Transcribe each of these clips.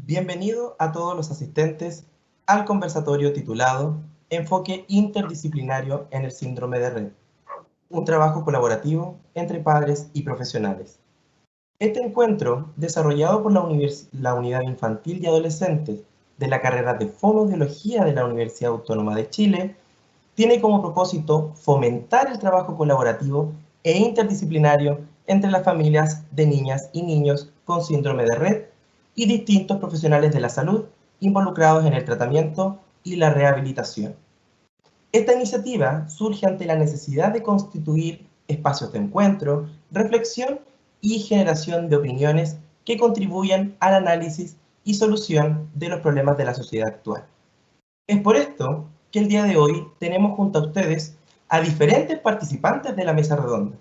Bienvenido a todos los asistentes al conversatorio titulado Enfoque interdisciplinario en el síndrome de Rett, un trabajo colaborativo entre padres y profesionales. Este encuentro, desarrollado por la Unidad Infantil y Adolescentes de la carrera de Fonoaudiología de la Universidad Autónoma de Chile, tiene como propósito fomentar el trabajo colaborativo e interdisciplinario entre las familias de niñas y niños con síndrome de Rett y distintos profesionales de la salud involucrados en el tratamiento y la rehabilitación. Esta iniciativa surge ante la necesidad de constituir espacios de encuentro, reflexión y generación de opiniones que contribuyan al análisis y solución de los problemas de la sociedad actual. Es por esto que el día de hoy tenemos junto a ustedes a diferentes participantes de la mesa redonda.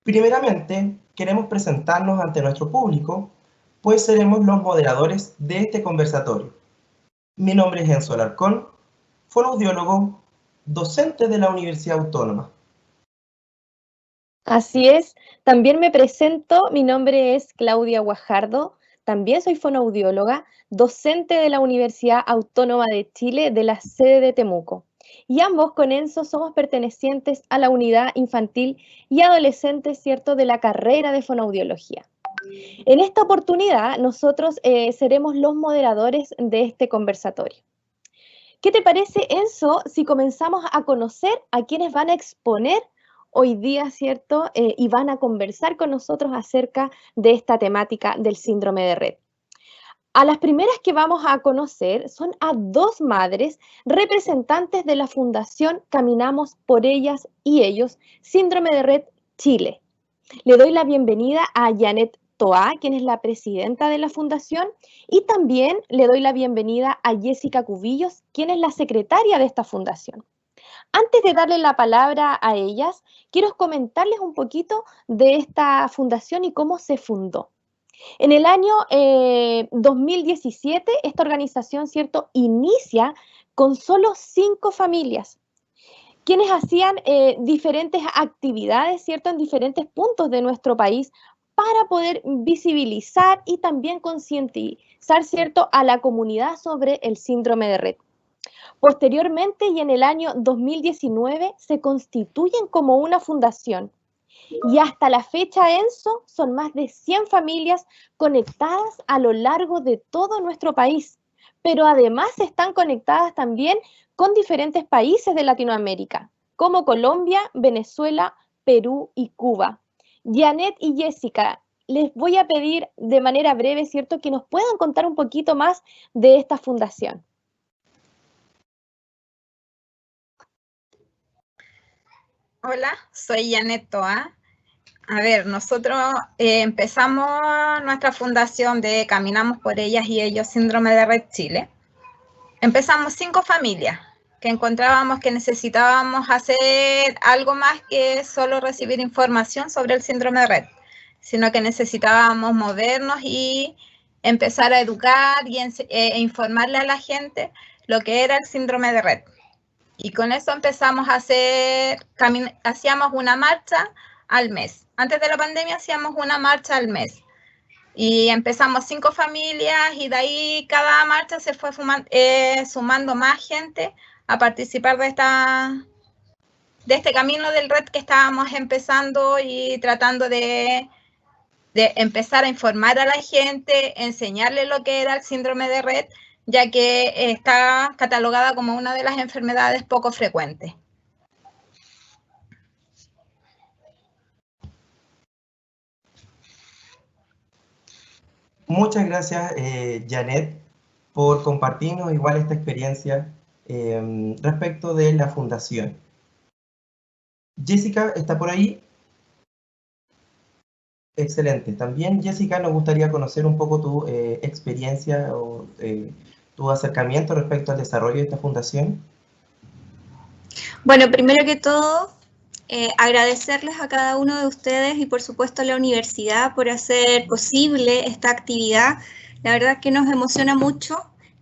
Primeramente, queremos presentarnos ante nuestro público, pues seremos los moderadores de este conversatorio. Mi nombre es Enzo Alarcón, fonoaudiólogo, docente de la Universidad Autónoma. Así es, también me presento, mi nombre es Claudia Guajardo, también soy fonoaudióloga, docente de la Universidad Autónoma de Chile de la sede de Temuco. Y ambos con Enzo somos pertenecientes a la unidad infantil y adolescente, ¿cierto?, de la carrera de fonoaudiología. En esta oportunidad nosotros seremos los moderadores de este conversatorio. ¿Qué te parece, Enzo, si comenzamos a conocer a quienes van a exponer hoy día, ¿cierto? Y van a conversar con nosotros acerca de esta temática del síndrome de Rett. A las primeras que vamos a conocer son a dos madres representantes de la Fundación Caminamos por Ellas y Ellos, Síndrome de Rett Chile. Le doy la bienvenida a Janet Toá, quien es la presidenta de la fundación, y también le doy la bienvenida a Jessica Cubillos, quien es la secretaria de esta fundación. Antes de darle la palabra a ellas, quiero comentarles un poquito de esta fundación y cómo se fundó. En el año 2017, esta organización, ¿cierto?, inicia con solo 5 familias, quienes hacían diferentes actividades, ¿cierto?, en diferentes puntos de nuestro país para poder visibilizar y también concientizar, ¿cierto?, a la comunidad sobre el síndrome de Rett. Posteriormente, y en el año 2019, se constituyen como una fundación. Y hasta la fecha, Enzo, son más de 100 familias conectadas a lo largo de todo nuestro país, pero además están conectadas también con diferentes países de Latinoamérica, como Colombia, Venezuela, Perú y Cuba. Janet y Jessica, les voy a pedir de manera breve, ¿cierto?, que nos puedan contar un poquito más de esta fundación. Hola, soy Janet Toá. A ver, nosotros empezamos nuestra fundación de Caminamos por Ellas y Ellos, Síndrome de Rett Chile. Empezamos 5 familias que encontrábamos que necesitábamos hacer algo más que solo recibir información sobre el síndrome de Rett, sino que necesitábamos movernos y empezar a educar y informarle a la gente lo que era el síndrome de Rett. Y con eso empezamos a hacíamos una marcha al mes. Antes de la pandemia hacíamos una marcha al mes. Y empezamos 5 familias y de ahí cada marcha se fue sumando más gente a participar de este camino del Rett que estábamos empezando y tratando de empezar a informar a la gente, enseñarle lo que era el síndrome de Rett, ya que está catalogada como una de las enfermedades poco frecuentes. Muchas gracias, Janet, por compartirnos igual esta experiencia respecto de la fundación. Jessica, ¿está por ahí? Excelente. También, Jessica, nos gustaría conocer un poco tu experiencia o tu acercamiento respecto al desarrollo de esta fundación. Bueno, primero que todo, agradecerles a cada uno de ustedes y por supuesto a la universidad por hacer posible esta actividad. La verdad es que nos emociona mucho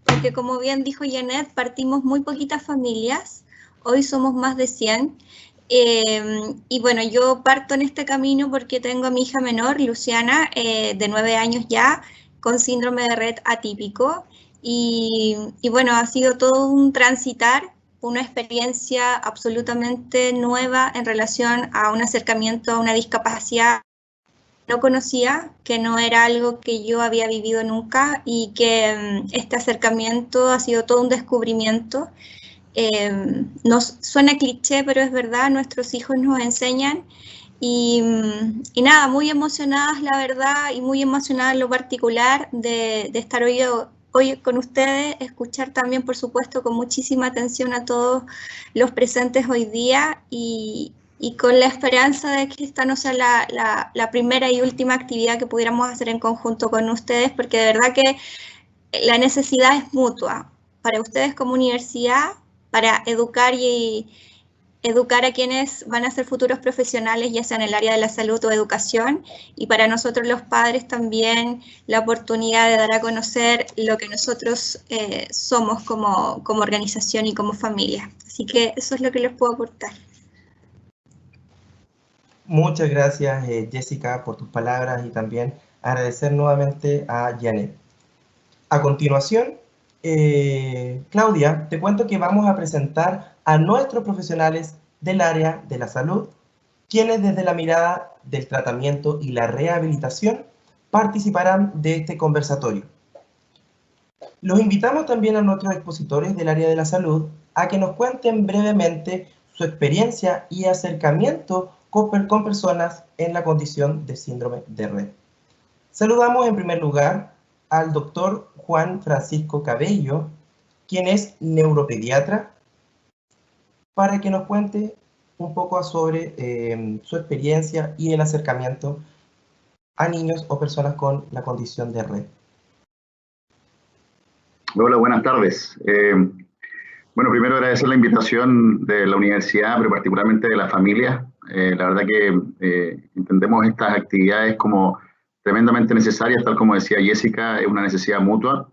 porque, como bien dijo Janet, partimos muy poquitas familias, hoy somos más de 100. Y bueno, yo parto en este camino porque tengo a mi hija menor, Luciana, de 9 años ya, con síndrome de Rett atípico. Y bueno, ha sido todo un transitar, una experiencia absolutamente nueva en relación a un acercamiento a una discapacidad que no conocía, que no era algo que yo había vivido nunca, y que este acercamiento ha sido todo un descubrimiento. Nos suena cliché, pero es verdad, nuestros hijos nos enseñan. Y nada, muy emocionadas la verdad, y muy emocionada en lo particular de estar hoy con ustedes, escuchar también por supuesto con muchísima atención a todos los presentes hoy día, y con la esperanza de que esta no sea la primera y última actividad que pudiéramos hacer en conjunto con ustedes, porque de verdad que la necesidad es mutua para ustedes como universidad, para educar a quienes van a ser futuros profesionales, ya sea en el área de la salud o educación, y para nosotros los padres también la oportunidad de dar a conocer lo que nosotros somos como organización y como familia. Así que eso es lo que les puedo aportar. Muchas gracias, Jessica, por tus palabras, y también agradecer nuevamente a Janet. A continuación, Claudia, te cuento que vamos a presentar a nuestros profesionales del área de la salud, quienes desde la mirada del tratamiento y la rehabilitación participarán de este conversatorio. Los invitamos también a nuestros expositores del área de la salud a que nos cuenten brevemente su experiencia y acercamiento con personas en la condición de síndrome de Rett. Saludamos en primer lugar al doctor Juan Francisco Cabello, quien es neuropediatra, para que nos cuente un poco sobre su experiencia y el acercamiento a niños o personas con la condición de Rett. Hola, buenas tardes. Bueno, primero agradecer la invitación de la universidad, pero particularmente de la familia. La verdad que entendemos estas actividades como tremendamente necesarias, tal como decía Jessica, es una necesidad mutua.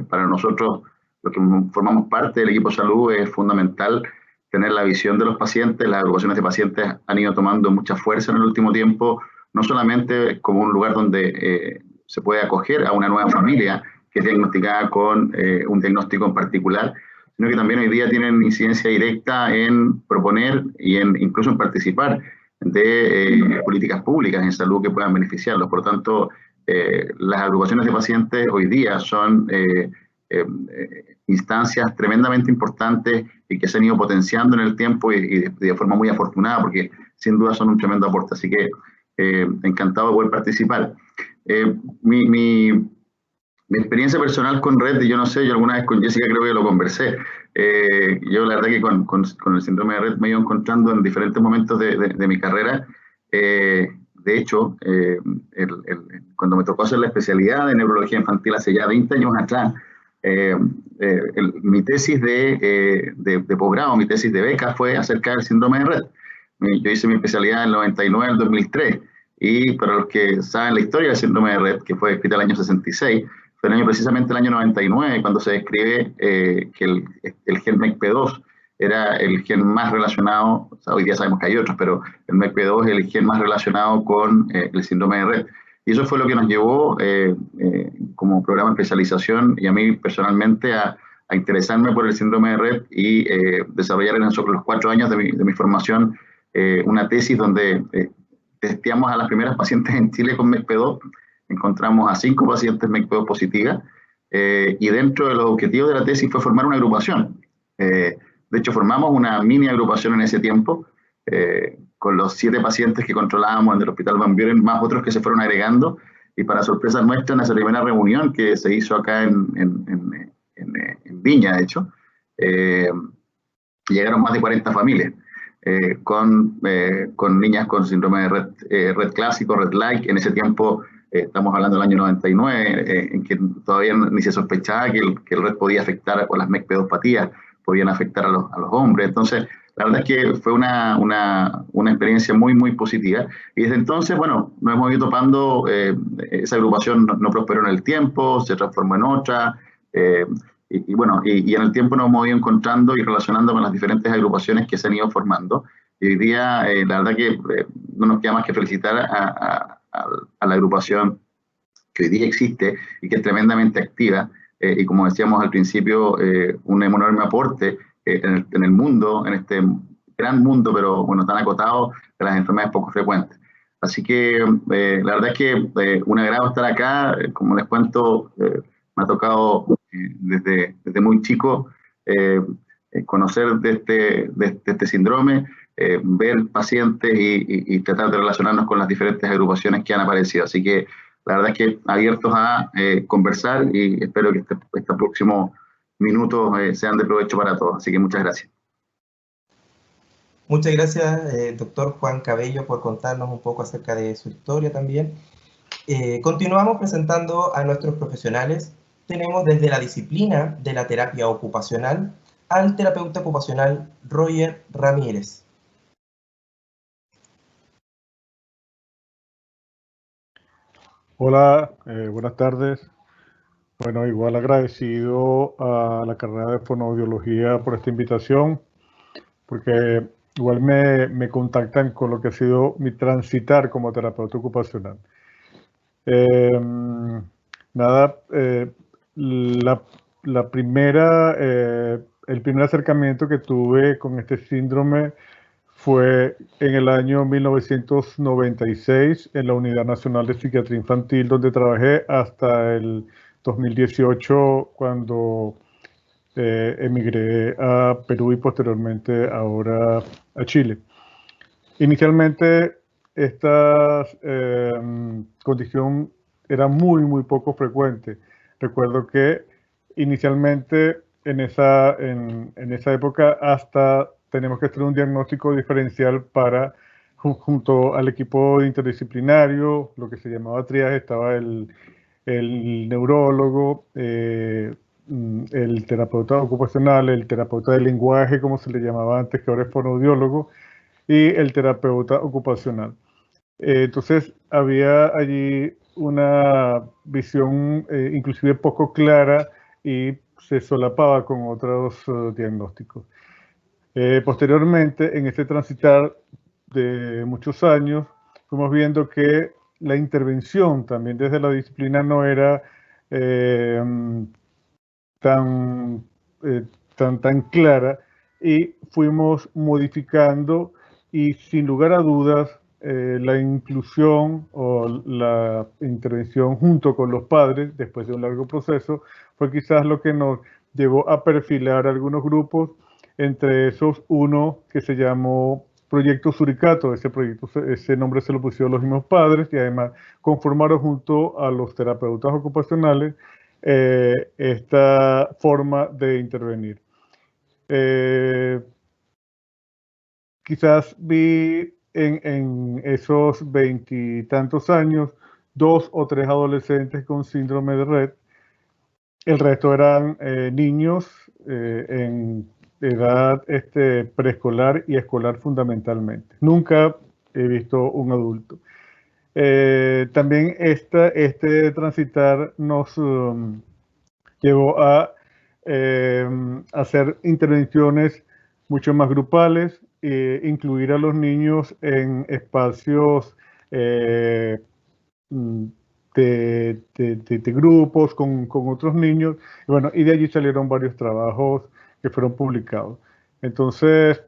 Para nosotros, los que formamos parte del equipo de salud, es fundamental tener la visión de los pacientes. Las agrupaciones de pacientes han ido tomando mucha fuerza en el último tiempo, no solamente como un lugar donde se puede acoger a una nueva familia que es diagnosticada con un diagnóstico en particular, sino que también hoy día tienen incidencia directa en proponer y incluso en participar de políticas públicas en salud que puedan beneficiarlos. Por lo tanto, las agrupaciones de pacientes hoy día son instancias tremendamente importantes y que se han ido potenciando en el tiempo y de forma muy afortunada, porque sin duda son un tremendo aporte. Así que encantado de poder participar. Mi experiencia personal con Rett, yo no sé, yo alguna vez con Jessica creo que lo conversé. Yo la verdad que con el síndrome de Rett me he ido encontrando en diferentes momentos de mi carrera. De hecho, cuando me tocó hacer la especialidad de neurología infantil hace ya 20 años atrás, mi tesis de posgrado, mi tesis de beca fue acerca del síndrome de Rett. Yo hice mi especialidad en el 99, en el 2003, y para los que saben la historia del síndrome de Rett, que fue escrita en el año 66, fue precisamente el año 99 cuando se describe que el gen MECP2 era el gen más relacionado, o sea, hoy día sabemos que hay otros, pero el MECP2 es el gen más relacionado con el síndrome de Rett. Y eso fue lo que nos llevó como programa de especialización y a mí personalmente a interesarme por el síndrome de Rett y desarrollar en los 4 años de mi formación una tesis donde testeamos a las primeras pacientes en Chile con MECP2. Encontramos a 5 pacientes MECP2 positivas y dentro de los objetivos de la tesis fue formar una agrupación. De hecho, formamos una mini agrupación en ese tiempo con los 7 pacientes que controlábamos en el Hospital Van Buren, más otros que se fueron agregando, y para sorpresa nuestra, en esa primera reunión que se hizo acá en Viña, de hecho, llegaron más de 40 familias. Con niñas con síndrome de Rett clásico, Rett-like. En ese tiempo, estamos hablando del año 99, en que todavía ni se sospechaba que el Rett podía afectar, o las MECP2-patías podían afectar a los hombres. Entonces, la verdad es que fue una experiencia muy, muy positiva. Y desde entonces, bueno, nos hemos ido topando, esa agrupación no prosperó en el tiempo, se transformó en otra, y en el tiempo nos hemos ido encontrando y relacionando con las diferentes agrupaciones que se han ido formando. Y hoy día, la verdad que no nos queda más que felicitar a la agrupación que hoy día existe y que es tremendamente activa, y como decíamos al principio, un enorme aporte en el mundo, en este gran mundo, pero bueno, tan acotado, de las enfermedades poco frecuentes. Así que la verdad es que un agrado estar acá. Como les cuento, me ha tocado desde muy chico conocer de este síndrome, ver pacientes y tratar de relacionarnos con las diferentes agrupaciones que han aparecido. Así que la verdad es que abiertos a conversar, y espero que estos próximos minutos sean de provecho para todos. Así que muchas gracias. Muchas gracias, doctor Juan Cabello, por contarnos un poco acerca de su historia también. Continuamos presentando a nuestros profesionales. Tenemos desde la disciplina de la terapia ocupacional al terapeuta ocupacional Roger Ramírez. Hola, buenas tardes. Bueno, igual agradecido a la carrera de fonoaudiología por esta invitación, porque igual me contactan con lo que ha sido mi transitar como terapeuta ocupacional. El primer acercamiento que tuve con este síndrome fue en el año 1996 en la Unidad Nacional de Psiquiatría Infantil, donde trabajé hasta el 2018, cuando emigré a Perú y posteriormente ahora a Chile. Inicialmente esta condición era muy poco frecuente. Recuerdo que inicialmente en esa época hasta tenemos que hacer un diagnóstico diferencial para, junto al equipo interdisciplinario, lo que se llamaba triaje, estaba el neurólogo, el terapeuta ocupacional, el terapeuta de lenguaje, como se le llamaba antes, que ahora es fonoaudiólogo, y el terapeuta ocupacional. Entonces había allí una visión inclusive poco clara y se solapaba con otros diagnósticos. Posteriormente, en este transitar de muchos años, fuimos viendo que la intervención también desde la disciplina no era tan clara, y fuimos modificando, y sin lugar a dudas la inclusión o la intervención junto con los padres después de un largo proceso fue quizás lo que nos llevó a perfilar algunos grupos, entre esos uno que se llamó Proyecto Suricato. Ese nombre se lo pusieron los mismos padres, y además conformaron junto a los terapeutas ocupacionales esta forma de intervenir. Quizás vi en esos 20 y tantos años 2 o 3 adolescentes con síndrome de Rett. El resto eran niños en edad preescolar y escolar fundamentalmente. Nunca he visto un adulto. También este transitar nos llevó a hacer intervenciones mucho más grupales, incluir a los niños en espacios de grupos con otros niños, y de allí salieron varios trabajos que fueron publicados. Entonces,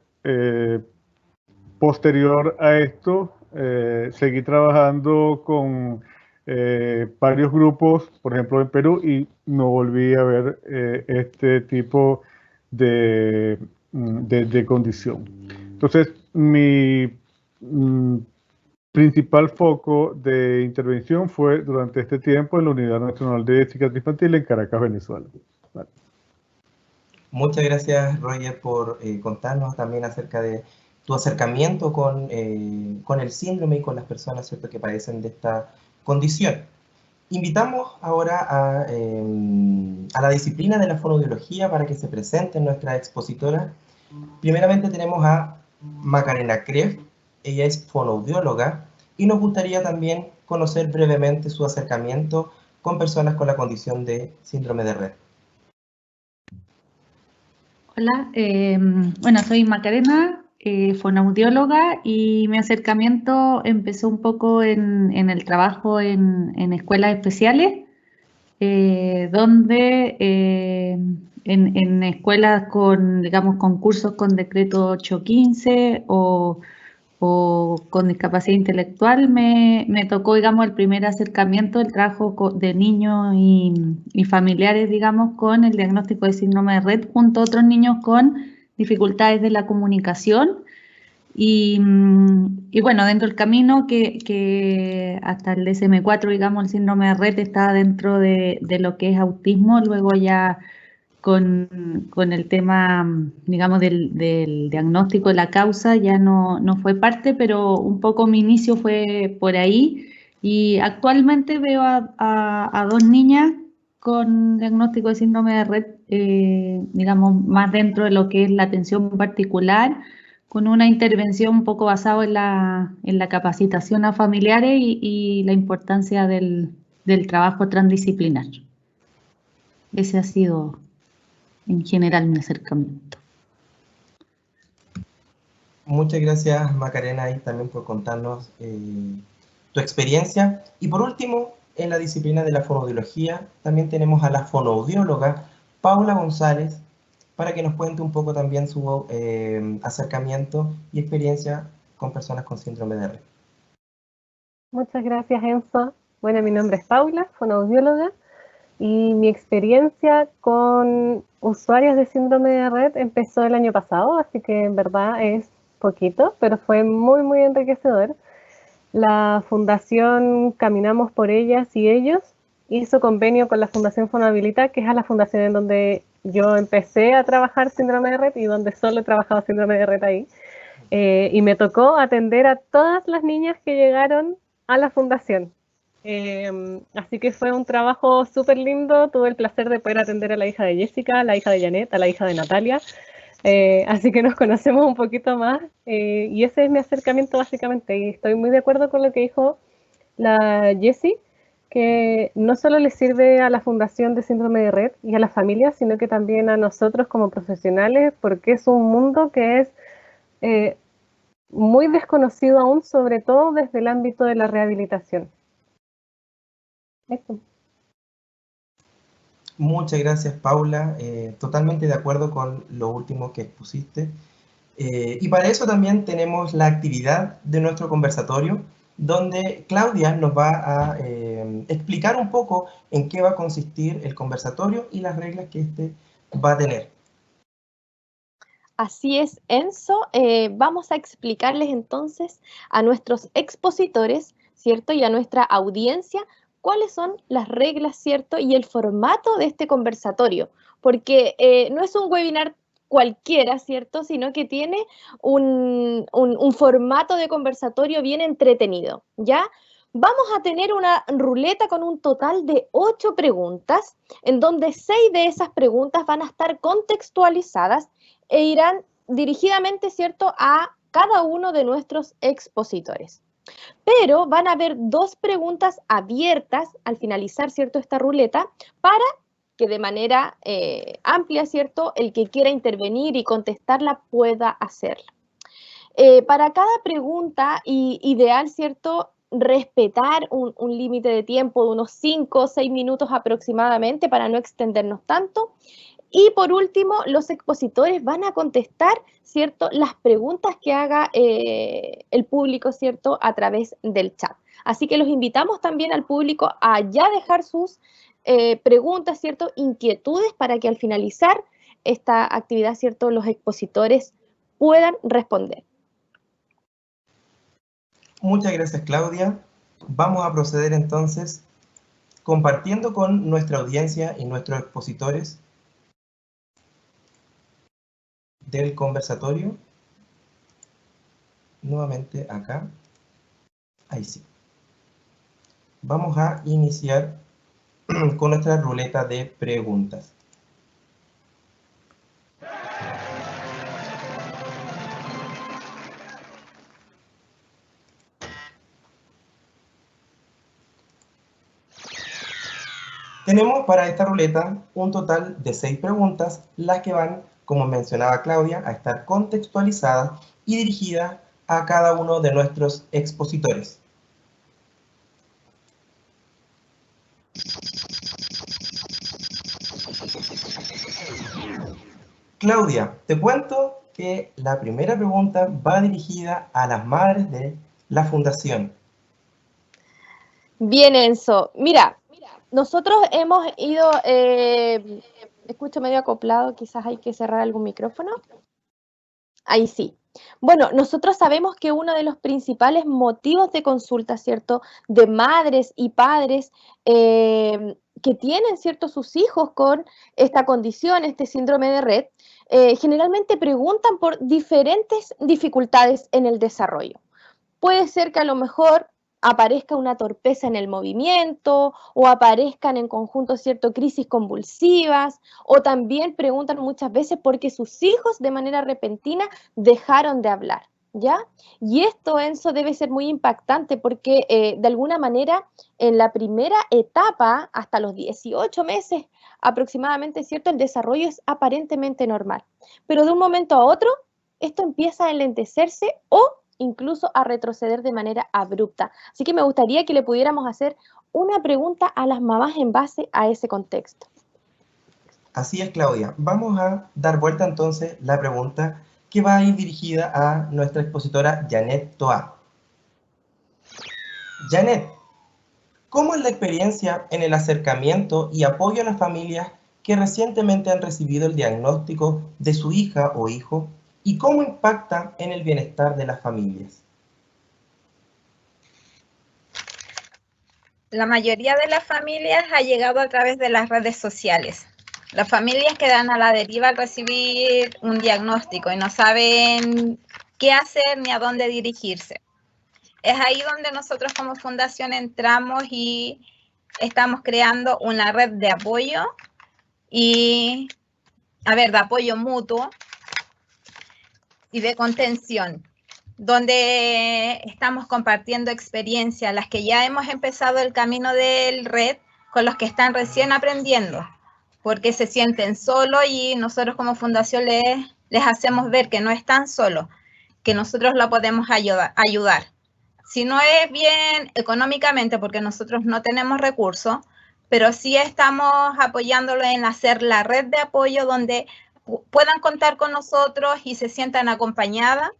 posterior a esto, seguí trabajando con varios grupos, por ejemplo en Perú, y no volví a ver este tipo de condición. Entonces, mi principal foco de intervención fue durante este tiempo en la Unidad Nacional de Psiquiatría Infantil en Caracas, Venezuela. Vale. Muchas gracias, Roger, por contarnos también acerca de tu acercamiento con el síndrome y con las personas, ¿cierto?, que padecen de esta condición. Invitamos ahora a la disciplina de la fonoaudiología para que se presenten nuestras expositoras. Primeramente tenemos a Macarena Kreff. Ella es fonoaudióloga y nos gustaría también conocer brevemente su acercamiento con personas con la condición de síndrome de Rett. Hola, bueno, soy Macarena, fonoaudióloga y mi acercamiento empezó un poco en el trabajo en escuelas especiales, donde en escuelas con, digamos, concursos con decreto 815 o con discapacidad intelectual, me tocó, digamos, el primer acercamiento del trabajo de niños y familiares, digamos, con el diagnóstico de síndrome de Rett junto a otros niños con dificultades de la comunicación. Y bueno, dentro del camino que hasta el DSM-4, digamos, el síndrome de Rett está dentro de lo que es autismo, luego ya con el tema, digamos, del diagnóstico de la causa ya no fue parte, pero un poco mi inicio fue por ahí y actualmente veo a 2 niñas con diagnóstico de síndrome de Rett, digamos, más dentro de lo que es la atención particular, con una intervención un poco basada en la capacitación a familiares y la importancia del trabajo transdisciplinar. Ese ha sido en general mi acercamiento. Muchas gracias, Macarena, y también por contarnos tu experiencia. Y por último, en la disciplina de la fonoaudiología, también tenemos a la fonoaudióloga Paula González, para que nos cuente un poco también su acercamiento y experiencia con personas con síndrome de Rett. Muchas gracias, Enzo. Bueno, mi nombre es Paula, fonoaudióloga, y mi experiencia con usuarios de síndrome de Rett empezó el año pasado, así que en verdad es poquito, pero fue muy, muy enriquecedor. La Fundación Caminamos por Ellas y Ellos hizo convenio con la Fundación Fonohabilita, que es a la fundación en donde yo empecé a trabajar síndrome de Rett y donde solo he trabajado síndrome de Rett ahí. Y me tocó atender a todas las niñas que llegaron a la fundación. Así que fue un trabajo súper lindo. Tuve el placer de poder atender a la hija de Jessica, a la hija de Janet, a la hija de Natalia. Así que nos conocemos un poquito más. Y ese es mi acercamiento básicamente. Y estoy muy de acuerdo con lo que dijo la Jessie, que no solo le sirve a la Fundación de Síndrome de Rett y a las familias, sino que también a nosotros como profesionales, porque es un mundo que es muy desconocido aún, sobre todo desde el ámbito de la rehabilitación. Eso. Muchas gracias, Paula. Totalmente de acuerdo con lo último que expusiste. Y para eso también tenemos la actividad de nuestro conversatorio, donde Claudia nos va a explicar un poco en qué va a consistir el conversatorio y las reglas que este va a tener. Así es, Enzo. Vamos a explicarles entonces a nuestros expositores, ¿cierto? Y a nuestra audiencia cuáles son las reglas, ¿cierto? Y el formato de este conversatorio, porque no es un webinar cualquiera, ¿cierto? Sino que tiene un formato de conversatorio bien entretenido, ¿ya? Vamos a tener una ruleta con un total de 8 preguntas, en donde 6 de esas preguntas van a estar contextualizadas e irán dirigidamente, ¿cierto?, a cada uno de nuestros expositores. Pero van a haber 2 preguntas abiertas al finalizar, ¿cierto?, esta ruleta, para que de manera amplia, ¿cierto?, el que quiera intervenir y contestarla pueda hacerla. Para cada pregunta, ideal, ¿cierto?, respetar un límite de tiempo de unos 5 o 6 minutos aproximadamente para no extendernos tanto. Y por último, los expositores van a contestar, ¿cierto?, las preguntas que haga el público, ¿cierto?, a través del chat. Así que los invitamos también al público a ya dejar sus preguntas, ¿cierto?, inquietudes para que al finalizar esta actividad, ¿cierto?, los expositores puedan responder. Muchas gracias, Claudia. Vamos a proceder entonces compartiendo con nuestra audiencia y nuestros expositores del conversatorio. Nuevamente acá. Ahí sí. Vamos a iniciar con nuestra ruleta de preguntas. Tenemos para esta ruleta un total de 6 preguntas, las que van, como mencionaba Claudia, a estar contextualizadas y dirigida a cada uno de nuestros expositores. Claudia, te cuento que la primera pregunta va dirigida a las madres de la fundación. Bien, Enzo. Mira, nosotros hemos ido, escucho medio acoplado, quizás hay que cerrar algún micrófono. Ahí sí. Bueno, nosotros sabemos que uno de los principales motivos de consulta, ¿cierto?, de madres y padres que tienen, ¿cierto?, sus hijos con esta condición, este síndrome de Rett, generalmente preguntan por diferentes dificultades en el desarrollo. Puede ser que a lo mejor aparezca una torpeza en el movimiento o aparezcan en conjunto, ¿cierto?, crisis convulsivas, o también preguntan muchas veces porque sus hijos de manera repentina dejaron de hablar, ¿ya? Y esto, Enzo, debe ser muy impactante porque de alguna manera en la primera etapa, hasta los 18 meses aproximadamente, ¿cierto?, el desarrollo es aparentemente normal, pero de un momento a otro esto empieza a enlentecerse o incluso a retroceder de manera abrupta. Así que me gustaría que le pudiéramos hacer una pregunta a las mamás en base a ese contexto. Así es, Claudia. Vamos a dar vuelta entonces la pregunta que va a ir dirigida a nuestra expositora Janet Toa. Janet, ¿cómo es la experiencia en el acercamiento y apoyo a las familias que recientemente han recibido el diagnóstico de su hija o hijo? ¿Y cómo impacta en el bienestar de las familias? La mayoría de las familias ha llegado a través de las redes sociales. Las familias quedan a la deriva al recibir un diagnóstico y no saben qué hacer ni a dónde dirigirse. Es ahí donde nosotros como fundación entramos y estamos creando una red de apoyo de apoyo mutuo y de contención, donde estamos compartiendo experiencias, las que ya hemos empezado el camino del Rett con los que están recién aprendiendo, porque se sienten solos y nosotros como fundación les hacemos ver que no están solos, que nosotros la podemos ayudar. Si no es bien económicamente, porque nosotros no tenemos recursos, pero sí estamos apoyándolo en hacer la red de apoyo donde puedan contar con nosotros y se sientan acompañadas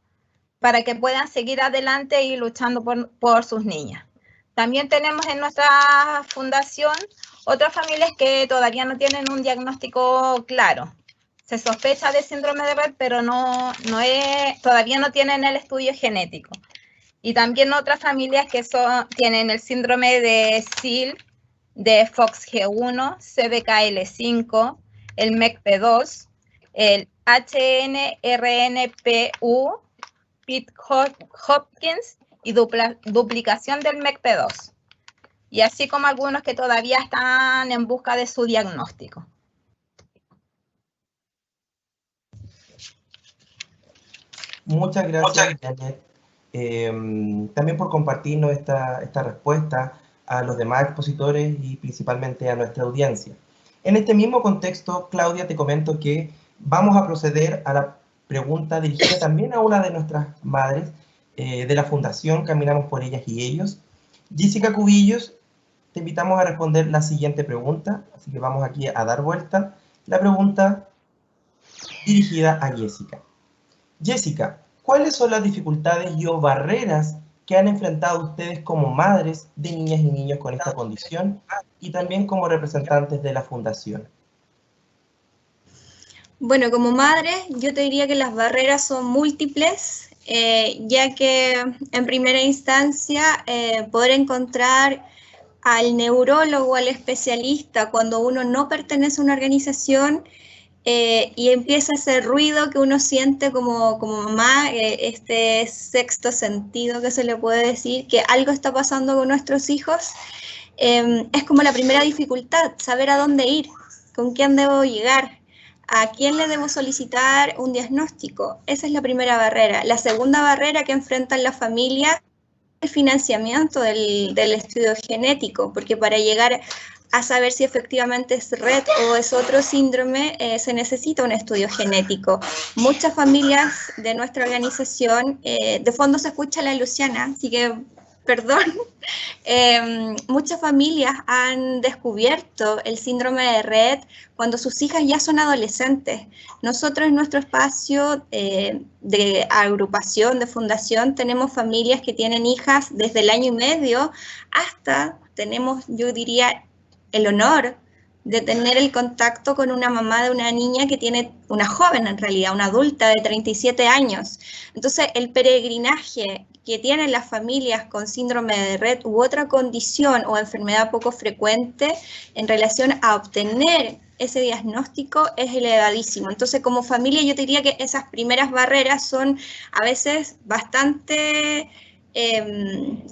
para que puedan seguir adelante y luchando por sus niñas. También tenemos en nuestra fundación otras familias que todavía no tienen un diagnóstico claro. Se sospecha de síndrome de Rett, pero todavía no tienen el estudio genético. Y también otras familias que tienen el síndrome de SIL, de FOXG1, CDKL5, el MECP2, el HNRNPU, Pitt-Hopkins y duplicación del MECP2. Y así como algunos que todavía están en busca de su diagnóstico. Muchas gracias, Janet, también por compartirnos esta respuesta a los demás expositores y principalmente a nuestra audiencia. En este mismo contexto, Claudia, te comento que vamos a proceder a la pregunta dirigida también a una de nuestras madres de la Fundación Caminamos por Ellas y Ellos. Jessica Cubillos, te invitamos a responder la siguiente pregunta, así que vamos aquí a dar vuelta. La pregunta dirigida a Jessica. Jessica, ¿cuáles son las dificultades y o barreras que han enfrentado ustedes como madres de niñas y niños con esta condición y también como representantes de la Fundación? Bueno, como madre, yo te diría que las barreras son múltiples, ya que en primera instancia poder encontrar al neurólogo, al especialista, cuando uno no pertenece a una organización y empieza a hacer ruido que uno siente como mamá, este sexto sentido que se le puede decir, que algo está pasando con nuestros hijos, es como la primera dificultad, saber a dónde ir, con quién debo llegar. ¿A quién le debo solicitar un diagnóstico? Esa es la primera barrera. La segunda barrera que enfrentan las familias es el financiamiento del estudio genético, porque para llegar a saber si efectivamente es Rett o es otro síndrome, se necesita un estudio genético. Muchas familias de nuestra organización, de fondo se escucha la Luciana, así que perdón, muchas familias han descubierto el síndrome de Rett cuando sus hijas ya son adolescentes. Nosotros en nuestro espacio de agrupación, de fundación, tenemos familias que tienen hijas desde el año y medio hasta, tenemos, yo diría, el honor de tener el contacto con una mamá de una niña que tiene, una joven en realidad, una adulta de 37 años. Entonces, el peregrinaje que tienen las familias con síndrome de Rett u otra condición o enfermedad poco frecuente en relación a obtener ese diagnóstico es elevadísimo. Entonces, como familia, yo te diría que esas primeras barreras son a veces bastante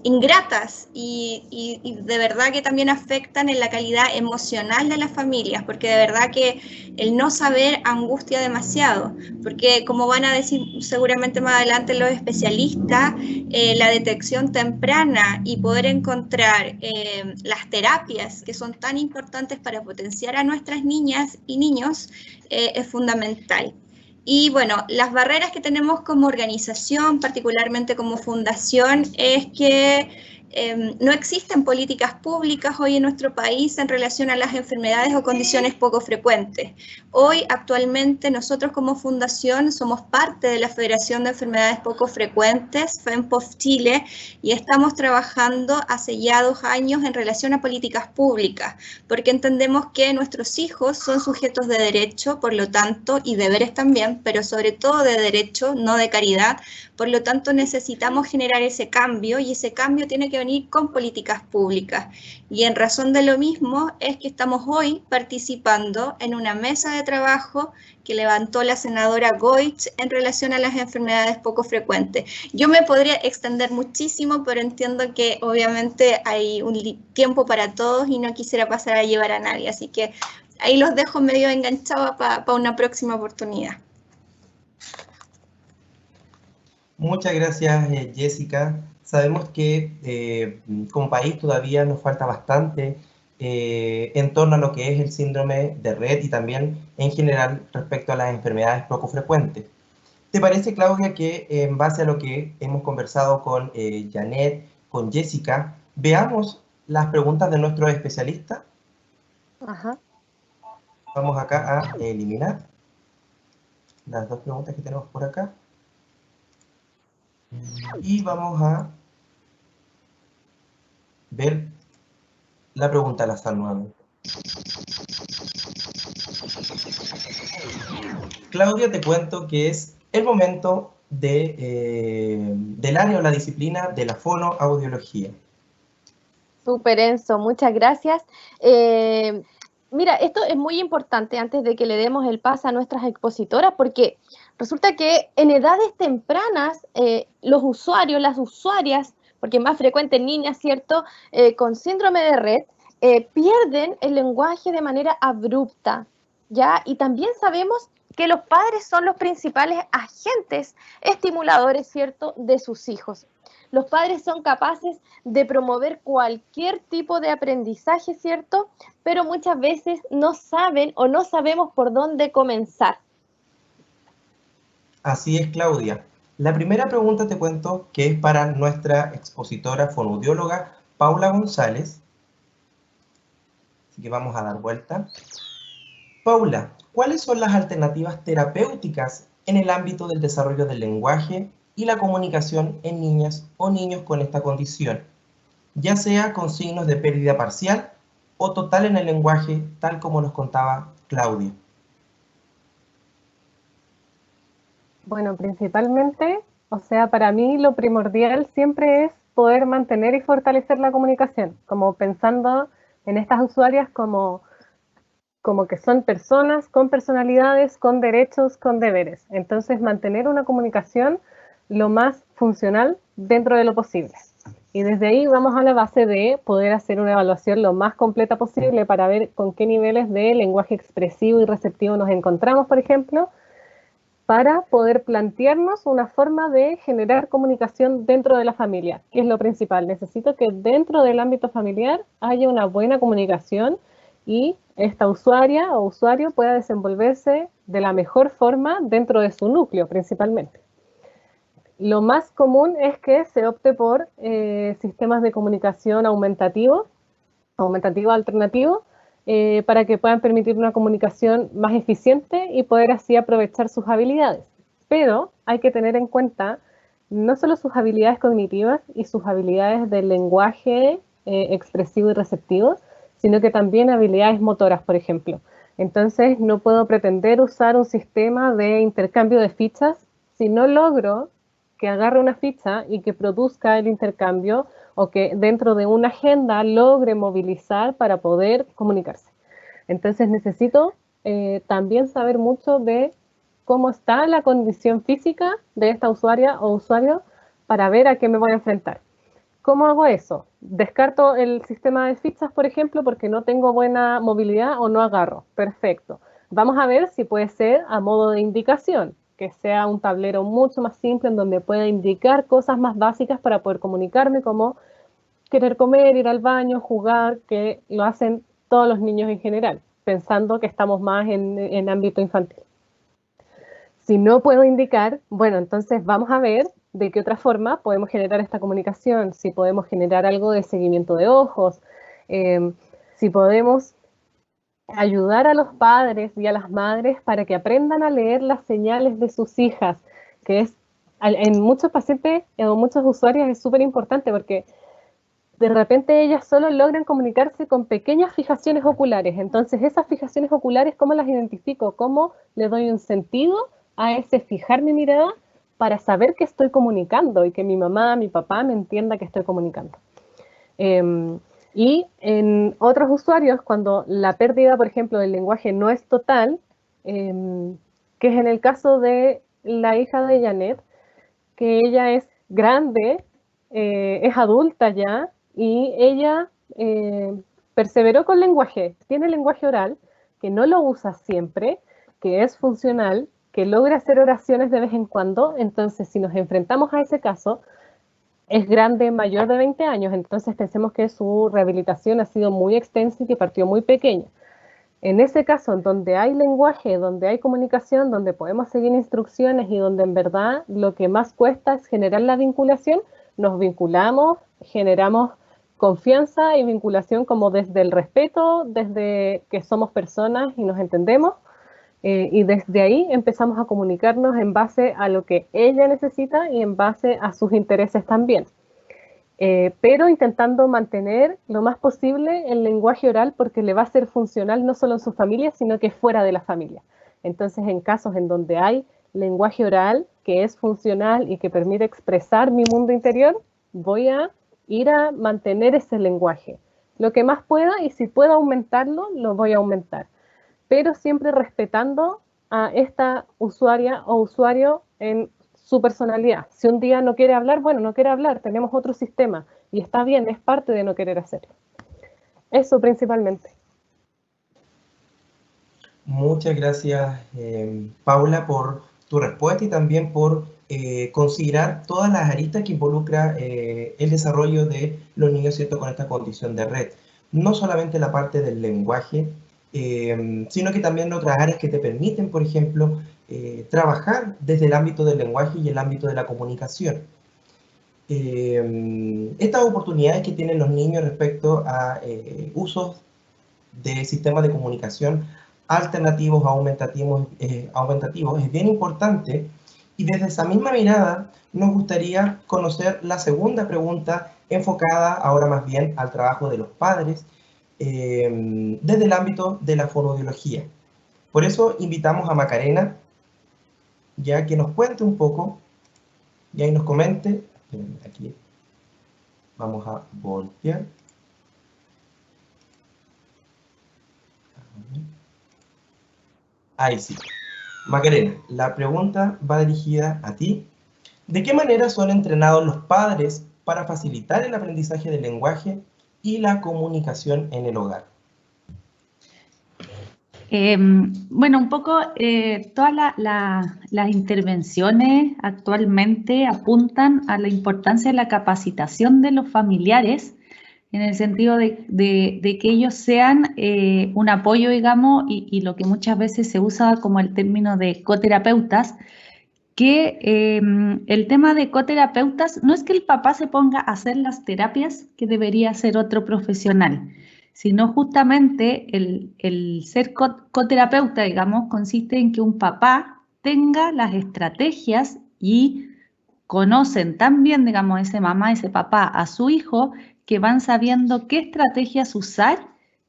ingratas y de verdad que también afectan en la calidad emocional de las familias, porque de verdad que el no saber angustia demasiado, porque como van a decir seguramente más adelante los especialistas, la detección temprana y poder encontrar las terapias que son tan importantes para potenciar a nuestras niñas y niños es fundamental. Y bueno, las barreras que tenemos como organización, particularmente como fundación, es que no existen políticas públicas hoy en nuestro país en relación a las enfermedades o condiciones poco frecuentes. Hoy, actualmente, nosotros como fundación somos parte de la Federación de Enfermedades Poco Frecuentes, FEMPOF Chile, y estamos trabajando hace ya 2 años en relación a políticas públicas, porque entendemos que nuestros hijos son sujetos de derecho, por lo tanto, y deberes también, pero sobre todo de derecho, no de caridad. Por lo tanto, necesitamos generar ese cambio y ese cambio tiene que venir con políticas públicas. Y en razón de lo mismo es que estamos hoy participando en una mesa de trabajo que levantó la senadora Goich en relación a las enfermedades poco frecuentes. Yo me podría extender muchísimo, pero entiendo que obviamente hay un tiempo para todos y no quisiera pasar a llevar a nadie. Así que ahí los dejo medio enganchados para una próxima oportunidad. Muchas gracias, Jessica. Sabemos que como país todavía nos falta bastante en torno a lo que es el síndrome de Rett y también en general respecto a las enfermedades poco frecuentes. ¿Te parece, Claudia, que en base a lo que hemos conversado con Janet, con Jessica, veamos las preguntas de nuestro especialista? Ajá. Vamos acá a eliminar las 2 preguntas que tenemos por acá. Y vamos a ver la pregunta al azar nuevamente. Claudia, te cuento que es el momento del área o la disciplina de la fonoaudiología. Súper, Enzo, muchas gracias. Mira, esto es muy importante antes de que le demos el pase a nuestras expositoras, porque resulta que en edades tempranas los usuarios, las usuarias, porque es más frecuente en niñas, ¿cierto?, con síndrome de Rett, pierden el lenguaje de manera abrupta, ¿ya? Y también sabemos que los padres son los principales agentes estimuladores, ¿cierto?, de sus hijos. Los padres son capaces de promover cualquier tipo de aprendizaje, ¿cierto?, pero muchas veces no saben o no sabemos por dónde comenzar. Así es, Claudia. La primera pregunta te cuento que es para nuestra expositora fonoaudióloga Paula González. Así que vamos a dar vuelta. Paula, ¿cuáles son las alternativas terapéuticas en el ámbito del desarrollo del lenguaje y la comunicación en niñas o niños con esta condición, ya sea con signos de pérdida parcial o total en el lenguaje, tal como nos contaba Claudia? Bueno, principalmente, o sea, para mí lo primordial siempre es poder mantener y fortalecer la comunicación, como pensando en estas usuarias como que son personas con personalidades, con derechos, con deberes. Entonces, mantener una comunicación lo más funcional dentro de lo posible. Y desde ahí vamos a la base de poder hacer una evaluación lo más completa posible para ver con qué niveles de lenguaje expresivo y receptivo nos encontramos, por ejemplo, para poder plantearnos una forma de generar comunicación dentro de la familia, que es lo principal. Necesito que dentro del ámbito familiar haya una buena comunicación y esta usuaria o usuario pueda desenvolverse de la mejor forma dentro de su núcleo principalmente. Lo más común es que se opte por sistemas de comunicación aumentativo alternativo, para que puedan permitir una comunicación más eficiente y poder así aprovechar sus habilidades. Pero hay que tener en cuenta no solo sus habilidades cognitivas y sus habilidades del lenguaje expresivo y receptivo, sino que también habilidades motoras, por ejemplo. Entonces, no puedo pretender usar un sistema de intercambio de fichas si no logro que agarre una ficha y que produzca el intercambio o que dentro de una agenda logre movilizar para poder comunicarse. Entonces, necesito también saber mucho de cómo está la condición física de esta usuaria o usuario para ver a qué me voy a enfrentar. ¿Cómo hago eso? Descarto el sistema de fichas, por ejemplo, porque no tengo buena movilidad o no agarro. Perfecto. Vamos a ver si puede ser a modo de indicación, que sea un tablero mucho más simple en donde pueda indicar cosas más básicas para poder comunicarme, como querer comer, ir al baño, jugar, que lo hacen todos los niños en general, pensando que estamos más en ámbito infantil. Si no puedo indicar, bueno, entonces vamos a ver de qué otra forma podemos generar esta comunicación, si podemos generar algo de seguimiento de ojos, si podemos ayudar a los padres y a las madres para que aprendan a leer las señales de sus hijas, que es en muchos pacientes o muchos usuarios es súper importante porque de repente ellas solo logran comunicarse con pequeñas fijaciones oculares. Entonces, esas fijaciones oculares, ¿cómo las identifico? ¿Cómo le doy un sentido a ese fijar mi mirada para saber que estoy comunicando y que mi mamá, mi papá me entienda que estoy comunicando? Y en otros usuarios, cuando la pérdida, por ejemplo, del lenguaje no es total, que es en el caso de la hija de Janet, que ella es grande, es adulta ya, y ella perseveró con lenguaje, tiene lenguaje oral, que no lo usa siempre, que es funcional, que logra hacer oraciones de vez en cuando. Entonces, si nos enfrentamos a ese caso, es grande, mayor de 20 años, entonces pensemos que su rehabilitación ha sido muy extensa y que partió muy pequeña. En ese caso, en donde hay lenguaje, donde hay comunicación, donde podemos seguir instrucciones y donde en verdad lo que más cuesta es generar la vinculación, nos vinculamos, generamos confianza y vinculación como desde el respeto, desde que somos personas y nos entendemos, y desde ahí empezamos a comunicarnos en base a lo que ella necesita y en base a sus intereses también. Pero intentando mantener lo más posible el lenguaje oral porque le va a ser funcional no solo en su familia, sino que fuera de la familia. Entonces, en casos en donde hay lenguaje oral que es funcional y que permite expresar mi mundo interior, voy a ir a mantener ese lenguaje. Lo que más pueda, y si puedo aumentarlo, lo voy a aumentar. Pero siempre respetando a esta usuaria o usuario en su personalidad. Si un día no quiere hablar, bueno, no quiere hablar, tenemos otro sistema y está bien, es parte de no querer hacerlo. Eso principalmente. Muchas gracias, Paula, por tu respuesta y también por considerar todas las aristas que involucra el desarrollo de los niños, ¿cierto?, con esta condición de Rett. No solamente la parte del lenguaje, sino que también otras áreas que te permiten, por ejemplo, trabajar desde el ámbito del lenguaje y el ámbito de la comunicación. Estas oportunidades que tienen los niños respecto a usos de sistemas de comunicación alternativos, aumentativos, es bien importante, y desde esa misma mirada nos gustaría conocer la segunda pregunta enfocada ahora más bien al trabajo de los padres desde el ámbito de la fonoaudiología. Por eso invitamos a Macarena, ya que nos cuente un poco, y ahí nos comente. Aquí vamos a voltear. Ahí sí. Macarena, la pregunta va dirigida a ti. ¿De qué manera son entrenados los padres para facilitar el aprendizaje del lenguaje y la comunicación en el hogar? Bueno, un poco todas las intervenciones actualmente apuntan a la importancia de la capacitación de los familiares en el sentido de que ellos sean un apoyo, digamos, y lo que muchas veces se usa como el término de coterapeutas, que el tema de coterapeutas no es que el papá se ponga a hacer las terapias que debería hacer otro profesional, sino justamente el ser coterapeuta, digamos, consiste en que un papá tenga las estrategias y conocen también, digamos, ese mamá, ese papá a su hijo, que van sabiendo qué estrategias usar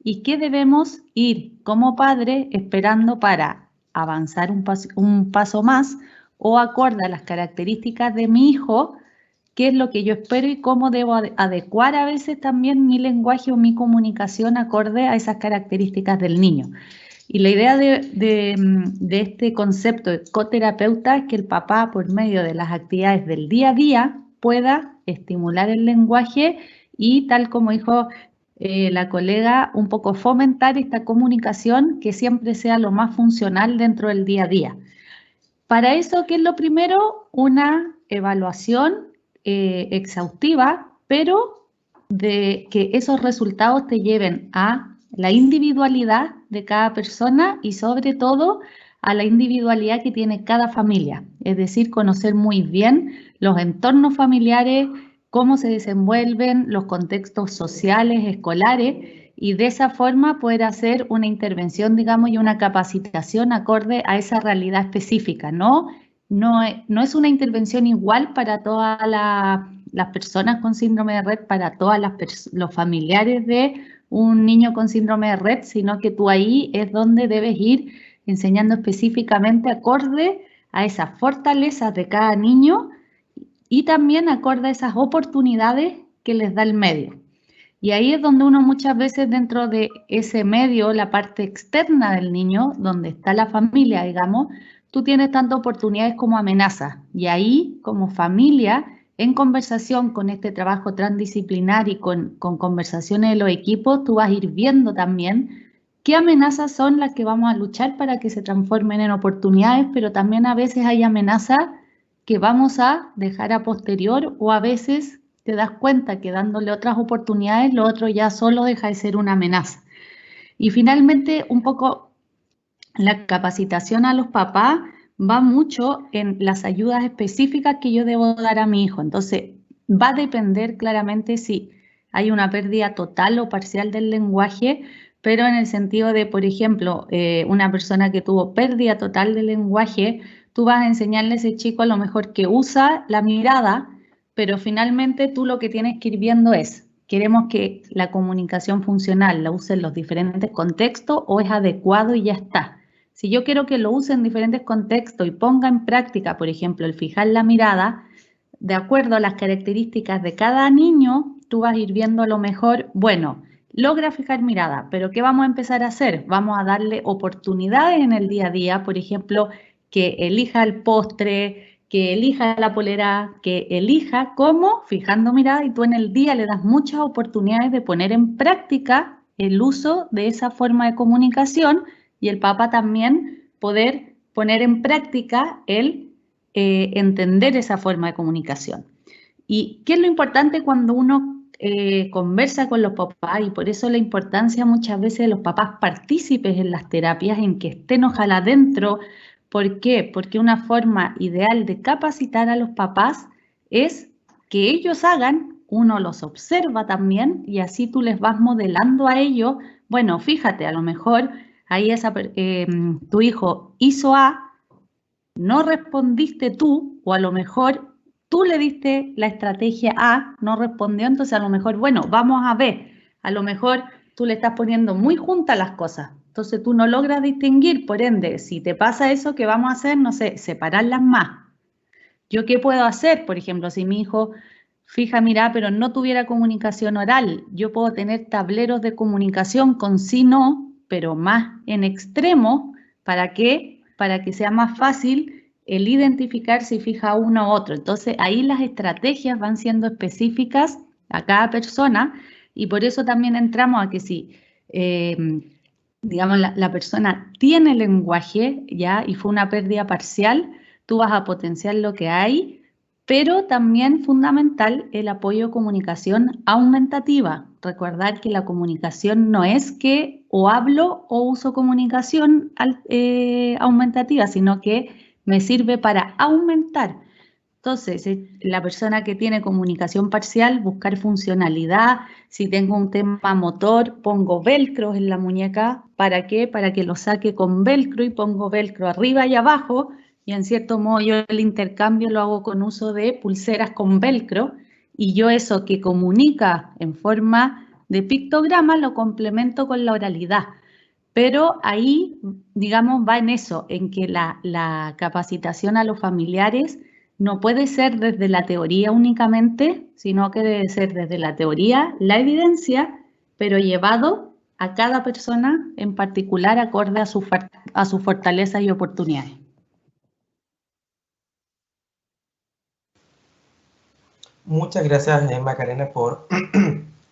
y qué debemos ir como padre esperando para avanzar un paso más o acorde a las características de mi hijo, qué es lo que yo espero y cómo debo adecuar a veces también mi lenguaje o mi comunicación acorde a esas características del niño. Y la idea de este concepto de coterapeuta es que el papá, por medio de las actividades del día a día, pueda estimular el lenguaje y, tal como dijo la colega, un poco fomentar esta comunicación que siempre sea lo más funcional dentro del día a día. Para eso, ¿qué es lo primero? Una evaluación exhaustiva, pero de que esos resultados te lleven a la individualidad de cada persona y sobre todo a la individualidad que tiene cada familia. Es decir, conocer muy bien los entornos familiares, cómo se desenvuelven, los contextos sociales, escolares, y de esa forma poder hacer una intervención, digamos, y una capacitación acorde a esa realidad específica. No es una intervención igual para todas las personas con síndrome de Rett, para todos los familiares de un niño con síndrome de Rett, sino que tú ahí es donde debes ir enseñando específicamente acorde a esas fortalezas de cada niño y también acorde a esas oportunidades que les da el medio. Y ahí es donde uno muchas veces dentro de ese medio, la parte externa del niño, donde está la familia, digamos, tú tienes tanto oportunidades como amenazas. Y ahí, como familia, en conversación con este trabajo transdisciplinar y con conversaciones de los equipos, tú vas a ir viendo también qué amenazas son las que vamos a luchar para que se transformen en oportunidades, pero también a veces hay amenazas que vamos a dejar a posterior o a veces te das cuenta que dándole otras oportunidades, lo otro ya solo deja de ser una amenaza. Y finalmente, un poco la capacitación a los papás va mucho en las ayudas específicas que yo debo dar a mi hijo. Entonces, va a depender claramente si hay una pérdida total o parcial del lenguaje, pero en el sentido de, por ejemplo, una persona que tuvo pérdida total del lenguaje, tú vas a enseñarle a ese chico a lo mejor que usa la mirada, pero finalmente tú lo que tienes que ir viendo es, ¿queremos que la comunicación funcional la use en los diferentes contextos o es adecuado y ya está? Si yo quiero que lo use en diferentes contextos y ponga en práctica, por ejemplo, el fijar la mirada, de acuerdo a las características de cada niño, tú vas a ir viendo a lo mejor, bueno, logra fijar mirada, pero ¿qué vamos a empezar a hacer? Vamos a darle oportunidades en el día a día, por ejemplo, que elija el postre, que elija la polera, que elija cómo, fijando mirada, y tú en el día le das muchas oportunidades de poner en práctica el uso de esa forma de comunicación y el papá también poder poner en práctica el entender esa forma de comunicación. ¿Y qué es lo importante cuando uno conversa con los papás? Y por eso la importancia muchas veces de los papás partícipes en las terapias, en que estén ojalá dentro. ¿Por qué? Porque una forma ideal de capacitar a los papás es que ellos hagan, uno los observa también y así tú les vas modelando a ellos. Bueno, fíjate, a lo mejor ahí tu hijo hizo A, no respondiste tú, o a lo mejor tú le diste la estrategia A, no respondió, entonces a lo mejor, bueno, vamos a ver, a lo mejor tú le estás poniendo muy juntas las cosas. Entonces tú no logras distinguir, por ende, si te pasa eso, ¿qué vamos a hacer? No sé, separarlas más. ¿Yo qué puedo hacer? Por ejemplo, si mi hijo fija mirada, pero no tuviera comunicación oral, yo puedo tener tableros de comunicación con sí, no, pero más en extremo, ¿para qué? Para que sea más fácil el identificar si fija uno u otro. Entonces ahí las estrategias van siendo específicas a cada persona y por eso también entramos a que si digamos, la persona tiene lenguaje ya y fue una pérdida parcial, tú vas a potenciar lo que hay, pero también fundamental el apoyo a comunicación aumentativa. Recordar que la comunicación no es que o hablo o uso comunicación aumentativa, sino que me sirve para aumentar. Entonces, la persona que tiene comunicación parcial, buscar funcionalidad. Si tengo un tema motor, pongo velcro en la muñeca. ¿Para qué? Para que lo saque con velcro y pongo velcro arriba y abajo. Y en cierto modo yo el intercambio lo hago con uso de pulseras con velcro. Y yo eso que comunica en forma de pictograma lo complemento con la oralidad. Pero ahí, digamos, va en eso, en que la capacitación a los familiares no puede ser desde la teoría únicamente, sino que debe ser desde la teoría, la evidencia, pero llevado a cada persona en particular acorde a sus fortalezas y oportunidades. Muchas gracias, Macarena, por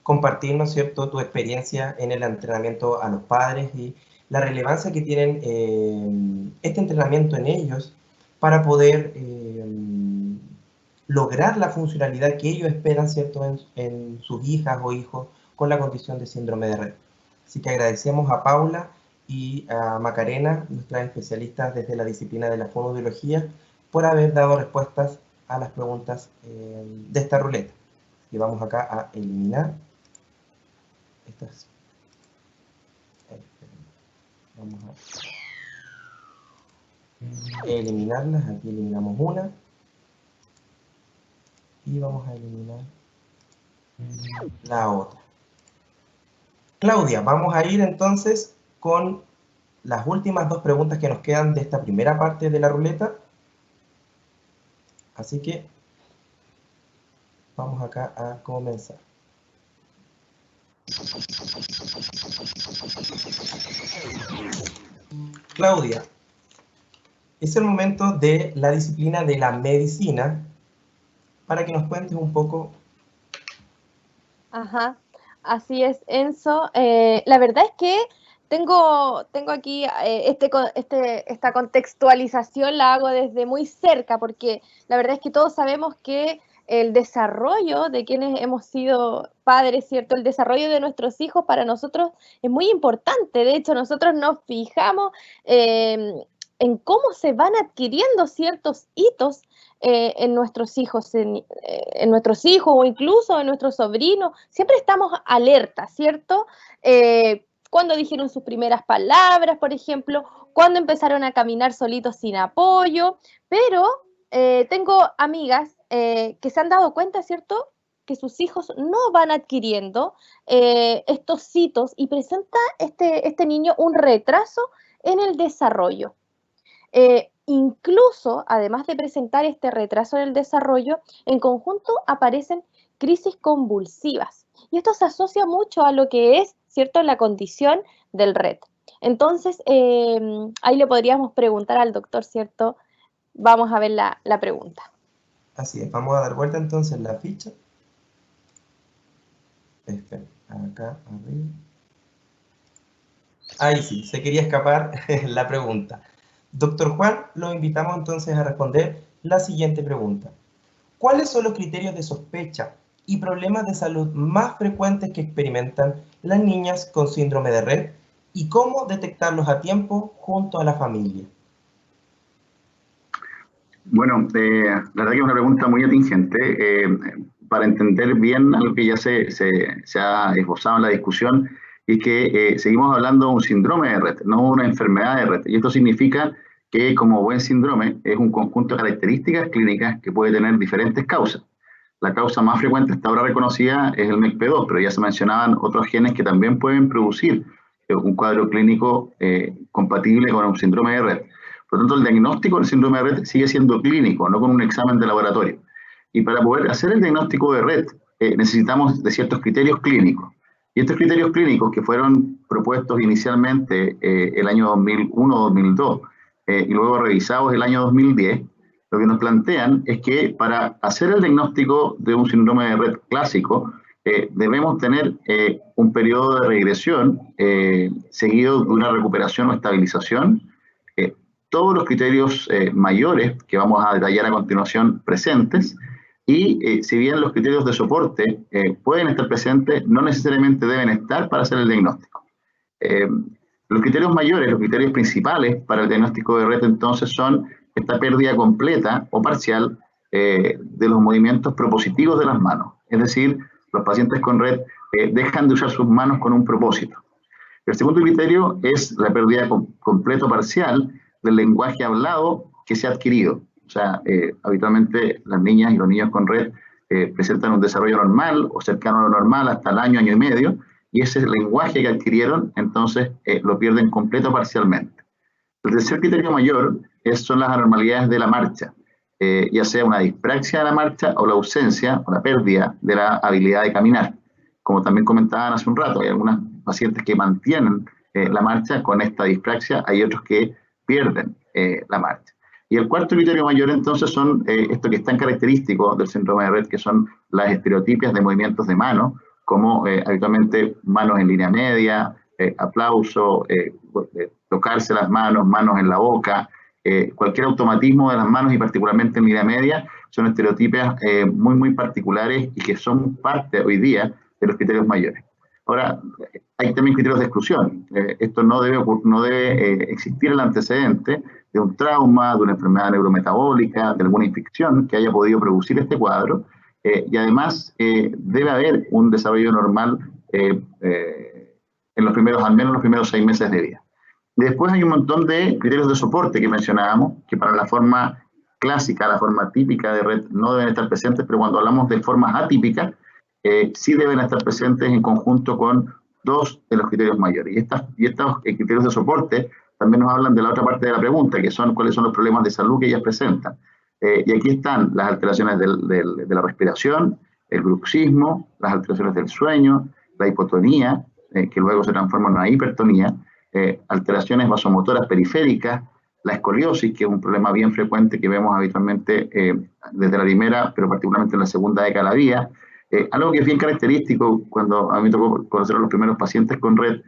compartir, ¿no es cierto?, tu experiencia en el entrenamiento a los padres y la relevancia que tienen este entrenamiento en ellos para poder lograr la funcionalidad que ellos esperan, ¿cierto?, en sus hijas o hijos con la condición de síndrome de Rett. Así que agradecemos a Paula y a Macarena, nuestras especialistas desde la disciplina de la fonoaudiología, por haber dado respuestas a las preguntas de esta ruleta. Y vamos acá a eliminar estas. Vamos a eliminarlas. Aquí eliminamos una. Y vamos a eliminar la otra. Claudia, vamos a ir entonces con las últimas dos preguntas que nos quedan de esta primera parte de la ruleta. Así que vamos acá a comenzar. Claudia, es el momento de la disciplina de la medicina para que nos cuentes un poco. Ajá, así es, Enzo. La verdad es que tengo aquí esta contextualización la hago desde muy cerca, porque la verdad es que todos sabemos que el desarrollo de quienes hemos sido padres, ¿cierto? El desarrollo de nuestros hijos para nosotros es muy importante. De hecho, nosotros nos fijamos en cómo se van adquiriendo ciertos hitos en nuestros hijos, en nuestros hijos o incluso en nuestros sobrinos. Siempre estamos alerta, ¿cierto? Cuando dijeron sus primeras palabras, por ejemplo, cuando empezaron a caminar solitos sin apoyo, pero tengo amigas que se han dado cuenta, ¿cierto?, que sus hijos no van adquiriendo estos hitos y presenta este niño un retraso en el desarrollo. Incluso, además de presentar este retraso en el desarrollo, en conjunto aparecen crisis convulsivas. Y esto se asocia mucho a lo que es, ¿cierto?, la condición del Rett. Entonces, ahí le podríamos preguntar al doctor, ¿cierto? Vamos a ver la pregunta. Así es, vamos a dar vuelta entonces la ficha. Acá, arriba. Ahí sí, se quería escapar la pregunta. Doctor Juan, lo invitamos entonces a responder la siguiente pregunta. ¿Cuáles son los criterios de sospecha y problemas de salud más frecuentes que experimentan las niñas con síndrome de Rett y cómo detectarlos a tiempo junto a la familia? Bueno, la verdad que es una pregunta muy atingente. Para entender bien algo que ya se ha esbozado en la discusión, y que seguimos hablando de un síndrome de Rett, no una enfermedad de Rett. Y esto significa que como buen síndrome es un conjunto de características clínicas que puede tener diferentes causas. La causa más frecuente hasta ahora reconocida es el MECP2, pero ya se mencionaban otros genes que también pueden producir un cuadro clínico compatible con un síndrome de Rett. Por lo tanto, el diagnóstico del síndrome de Rett sigue siendo clínico, no con un examen de laboratorio. Y para poder hacer el diagnóstico de Rett necesitamos de ciertos criterios clínicos. Y estos criterios clínicos que fueron propuestos inicialmente el año 2001-2002 y luego revisados el año 2010, lo que nos plantean es que para hacer el diagnóstico de un síndrome de Rett clásico debemos tener un periodo de regresión seguido de una recuperación o estabilización todos los criterios mayores que vamos a detallar a continuación presentes, y si bien los criterios de soporte pueden estar presentes, no necesariamente deben estar para hacer el diagnóstico. Los criterios mayores, los criterios principales para el diagnóstico de Rett entonces son esta pérdida completa o parcial de los movimientos propositivos de las manos. Es decir, los pacientes con Rett dejan de usar sus manos con un propósito. El segundo criterio es la pérdida completa o parcial del lenguaje hablado que se ha adquirido. O sea, habitualmente las niñas y los niños con Rett presentan un desarrollo normal o cercano a lo normal hasta el año, año y medio, y ese lenguaje que adquirieron, entonces lo pierden completo o parcialmente. El tercer criterio mayor son las anormalidades de la marcha, ya sea una dispraxia de la marcha o la ausencia o la pérdida de la habilidad de caminar. Como también comentaban hace un rato, hay algunas pacientes que mantienen la marcha con esta dispraxia, hay otros que pierden la marcha. Y el cuarto criterio mayor entonces son esto que es tan característico del síndrome de Rett, que son las estereotipias de movimientos de mano, como habitualmente manos en línea media, aplauso, tocarse las manos, manos en la boca, cualquier automatismo de las manos y particularmente en línea media, son estereotipias muy particulares y que son parte hoy día de los criterios mayores. Ahora, hay también criterios de exclusión. Esto no debe existir el antecedente de un trauma, de una enfermedad neurometabólica, de alguna infección que haya podido producir este cuadro, y además debe haber un desarrollo normal en los primeros, al menos los primeros 6 meses de vida. Después hay un montón de criterios de soporte que mencionábamos, que para la forma clásica, la forma típica de Rett no deben estar presentes, pero cuando hablamos de formas atípicas, sí deben estar presentes en conjunto con 2 de los criterios mayores. Y estos criterios de soporte también nos hablan de la otra parte de la pregunta, que son cuáles son los problemas de salud que ellas presentan. Y aquí están las alteraciones de la respiración, el bruxismo, las alteraciones del sueño, la hipotonía, que luego se transforma en una hipertonía, alteraciones vasomotoras periféricas, la escoliosis, que es un problema bien frecuente que vemos habitualmente desde la primera, pero particularmente en la segunda década de la vida. Algo que es bien característico cuando a mí me tocó conocer a los primeros pacientes con Rett,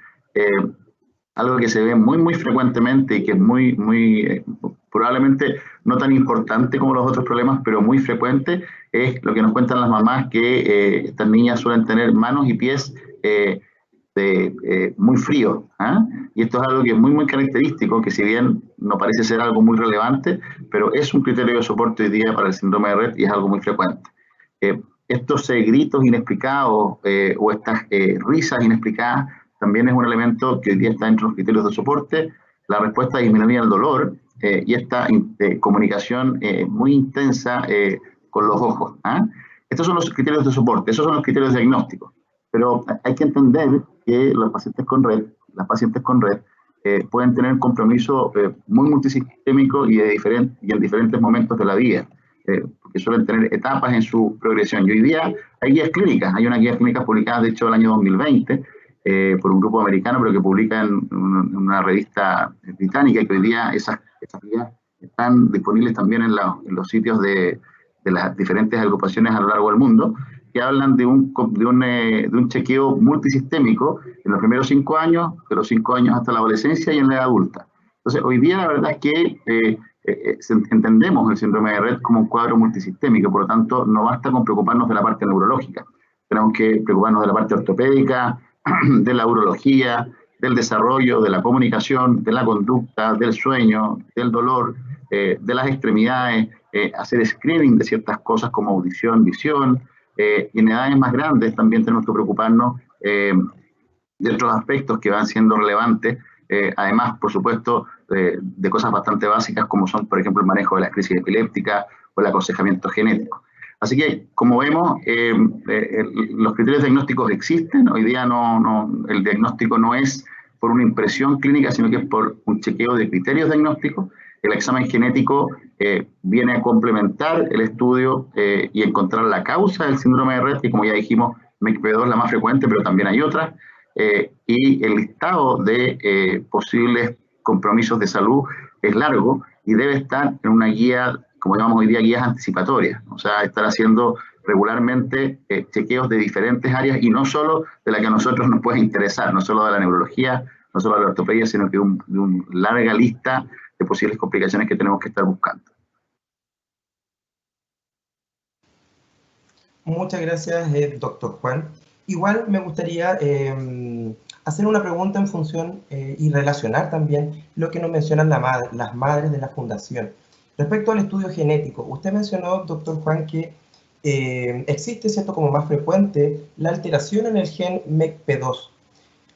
algo que se ve muy frecuentemente y que es probablemente no tan importante como los otros problemas, pero muy frecuente, es lo que nos cuentan las mamás, que estas niñas suelen tener manos y pies muy fríos. Y esto es algo que es muy característico, que si bien no parece ser algo muy relevante, pero es un criterio de soporte hoy día para el síndrome de Rett y es algo muy frecuente. Estos gritos inexplicados o estas risas inexplicadas también es un elemento que hoy día está entre los criterios de soporte, la respuesta a disminuir el dolor y esta comunicación muy intensa con los ojos. Estos son los criterios de soporte, esos son los criterios diagnósticos. Pero hay que entender que los pacientes con Rett, las pacientes con Rett, pueden tener un compromiso muy multisistémico y en diferentes momentos de la vida, porque suelen tener etapas en su progresión. Y hoy día hay guías clínicas, hay unas guías clínicas publicadas de hecho el año 2020 por un grupo americano, pero que publica en una revista británica, y que hoy día esas guías están disponibles también en los sitios de las diferentes agrupaciones a lo largo del mundo, que hablan de un chequeo multisistémico en los primeros 5 años, de los 5 años hasta la adolescencia y en la edad adulta. Entonces, hoy día la verdad es que entendemos el síndrome de Rett como un cuadro multisistémico, por lo tanto, no basta con preocuparnos de la parte neurológica. Tenemos que preocuparnos de la parte ortopédica, de la urología, del desarrollo, de la comunicación, de la conducta, del sueño, del dolor, de las extremidades, hacer screening de ciertas cosas como audición, visión, y en edades más grandes también tenemos que preocuparnos de otros aspectos que van siendo relevantes, además, por supuesto, de cosas bastante básicas como son, por ejemplo, el manejo de las crisis epilépticas o el aconsejamiento genético. Así que, como vemos, los criterios diagnósticos existen. Hoy día el diagnóstico no es por una impresión clínica, sino que es por un chequeo de criterios diagnósticos. El examen genético viene a complementar el estudio y encontrar la causa del síndrome de Rett, que como ya dijimos, MECP2 es la más frecuente, pero también hay otras. Y el listado de posibles compromisos de salud es largo y debe estar en una guía, como llamamos hoy día, guías anticipatorias. O sea, estar haciendo regularmente chequeos de diferentes áreas y no solo de la que a nosotros nos puede interesar, no solo de la neurología, no solo de la ortopedia, sino que de una larga lista posibles complicaciones que tenemos que estar buscando. Muchas gracias, doctor Juan. Igual me gustaría hacer una pregunta en función y relacionar también lo que nos mencionan las madres de la fundación. Respecto al estudio genético, usted mencionó, doctor Juan, que existe, ¿cierto?, como más frecuente la alteración en el gen MECP2.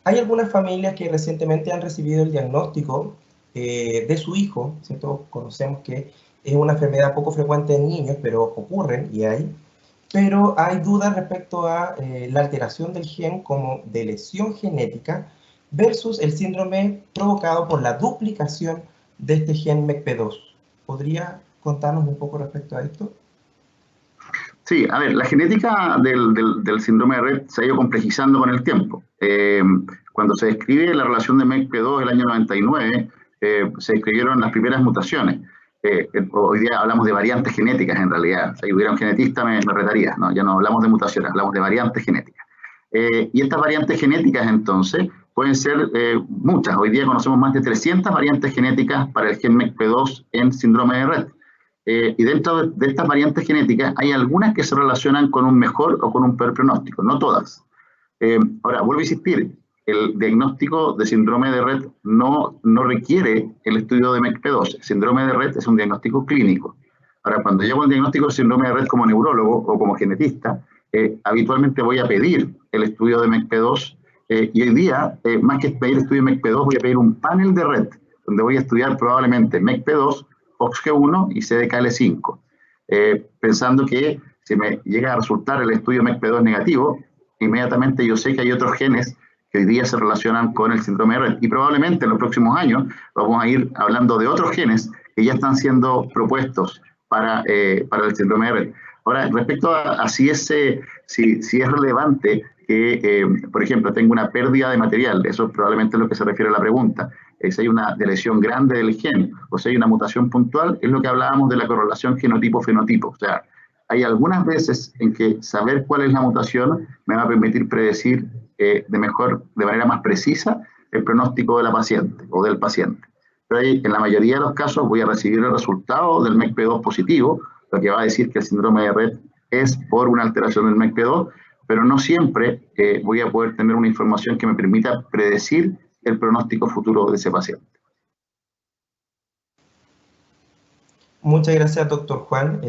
Hay algunas familias que recientemente han recibido el diagnóstico de su hijo, ¿cierto? Conocemos que es una enfermedad poco frecuente en niños, pero ocurren y hay. Pero hay dudas respecto a la alteración del gen como de lesión genética versus el síndrome provocado por la duplicación de este gen MECP2. ¿Podría contarnos un poco respecto a esto? Sí, a ver, la genética del síndrome de Rett se ha ido complejizando con el tiempo. Cuando se describe la relación de MECP2 el año 99, se describieron las primeras mutaciones. Hoy día hablamos de variantes genéticas en realidad. Si hubiera un genetista me retaría, ¿no? Ya no hablamos de mutaciones, hablamos de variantes genéticas. Y estas variantes genéticas entonces pueden ser muchas. Hoy día conocemos más de 300 variantes genéticas para el gen MECP2 en síndrome de Rett. Y dentro de estas variantes genéticas hay algunas que se relacionan con un mejor o con un peor pronóstico, no todas. Ahora, vuelvo a insistir, el diagnóstico de síndrome de Rett no requiere el estudio de MECP2. El síndrome de Rett es un diagnóstico clínico. Ahora, cuando llego al diagnóstico de síndrome de Rett como neurólogo o como genetista, habitualmente voy a pedir el estudio de MECP2 y hoy día, más que pedir el estudio de MECP2, voy a pedir un panel de Rett, donde voy a estudiar probablemente MECP2, OXG1 y CDKL5, pensando que si me llega a resultar el estudio MECP2 negativo, inmediatamente yo sé que hay otros genes que hoy día se relacionan con el síndrome de Rett y probablemente en los próximos años vamos a ir hablando de otros genes que ya están siendo propuestos para el síndrome de Rett. Ahora, respecto a si es relevante que, por ejemplo, tengo una pérdida de material, eso es probablemente lo que se refiere a la pregunta, si hay una lesión grande del gen o si hay una mutación puntual, es lo que hablábamos de la correlación genotipo-fenotipo. O sea, hay algunas veces en que saber cuál es la mutación me va a permitir predecir de manera más precisa el pronóstico de la paciente o del paciente. Pero ahí, en la mayoría de los casos voy a recibir el resultado del MECP2 positivo, lo que va a decir que el síndrome de Rett es por una alteración del MECP2, pero no siempre voy a poder tener una información que me permita predecir el pronóstico futuro de ese paciente. Muchas gracias, doctor Juan.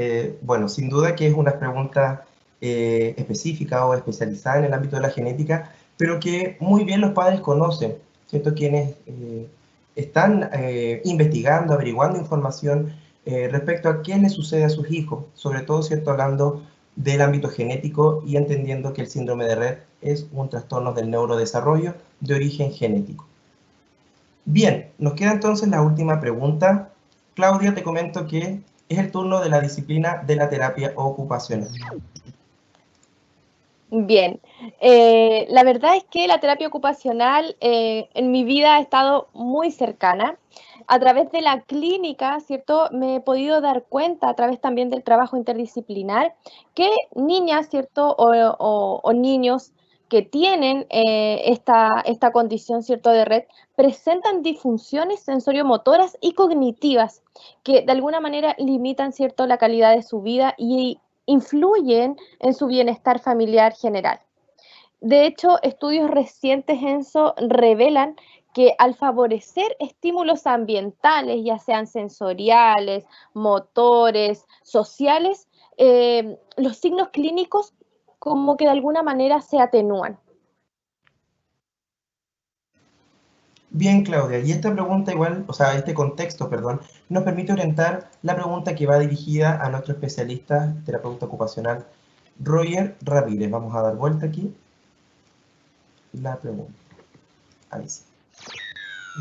Bueno, sin duda que es una pregunta específica o especializada en el ámbito de la genética, pero que muy bien los padres conocen, ¿cierto? Quienes están investigando, averiguando información respecto a qué le sucede a sus hijos, sobre todo, ¿cierto?, hablando del ámbito genético y entendiendo que el síndrome de Rett es un trastorno del neurodesarrollo de origen genético. Bien, nos queda entonces la última pregunta. Claudia, te comento que es el turno de la disciplina de la terapia ocupacional. Bien, la verdad es que la terapia ocupacional en mi vida ha estado muy cercana. A través de la clínica, ¿cierto? Me he podido dar cuenta, a través también del trabajo interdisciplinar, que niñas, ¿cierto? O niños que tienen esta condición, ¿cierto?, de Rett, presentan disfunciones sensoriomotoras y cognitivas que de alguna manera limitan, ¿cierto?, la calidad de su vida y influyen en su bienestar familiar general. De hecho, estudios recientes, Enzo, revelan que al favorecer estímulos ambientales, ya sean sensoriales, motores, sociales, los signos clínicos como que de alguna manera se atenúan. Bien, Claudia, y esta pregunta igual, o sea, este contexto, perdón, nos permite orientar la pregunta que va dirigida a nuestro especialista, terapeuta ocupacional, Roger Ramírez. Vamos a dar vuelta aquí. La pregunta. Ahí sí.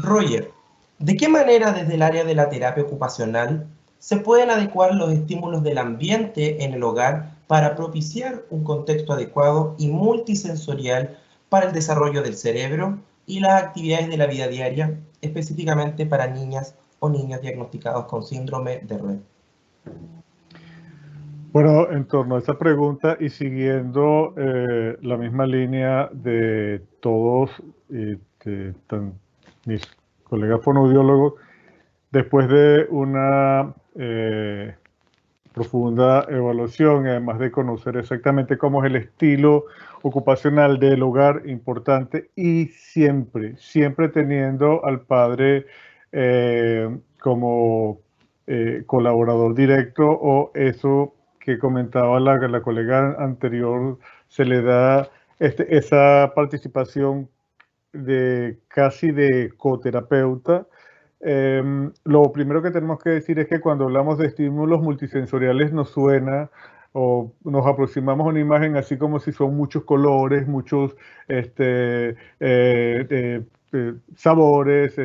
Roger, ¿de qué manera desde el área de la terapia ocupacional se pueden adecuar los estímulos del ambiente en el hogar para propiciar un contexto adecuado y multisensorial para el desarrollo del cerebro y las actividades de la vida diaria, específicamente para niñas o niños diagnosticados con síndrome de Rett? Bueno, en torno a esa pregunta y siguiendo la misma línea de todos mis colegas fonoaudiólogos, después de una profunda evaluación, además de conocer exactamente cómo es el estilo ocupacional del hogar, importante, y siempre teniendo al padre como colaborador directo, o eso que comentaba la colega anterior, se le da esa participación casi de coterapeuta. Lo primero que tenemos que decir es que cuando hablamos de estímulos multisensoriales nos suena o nos aproximamos a una imagen así como si son muchos colores, muchos sabores,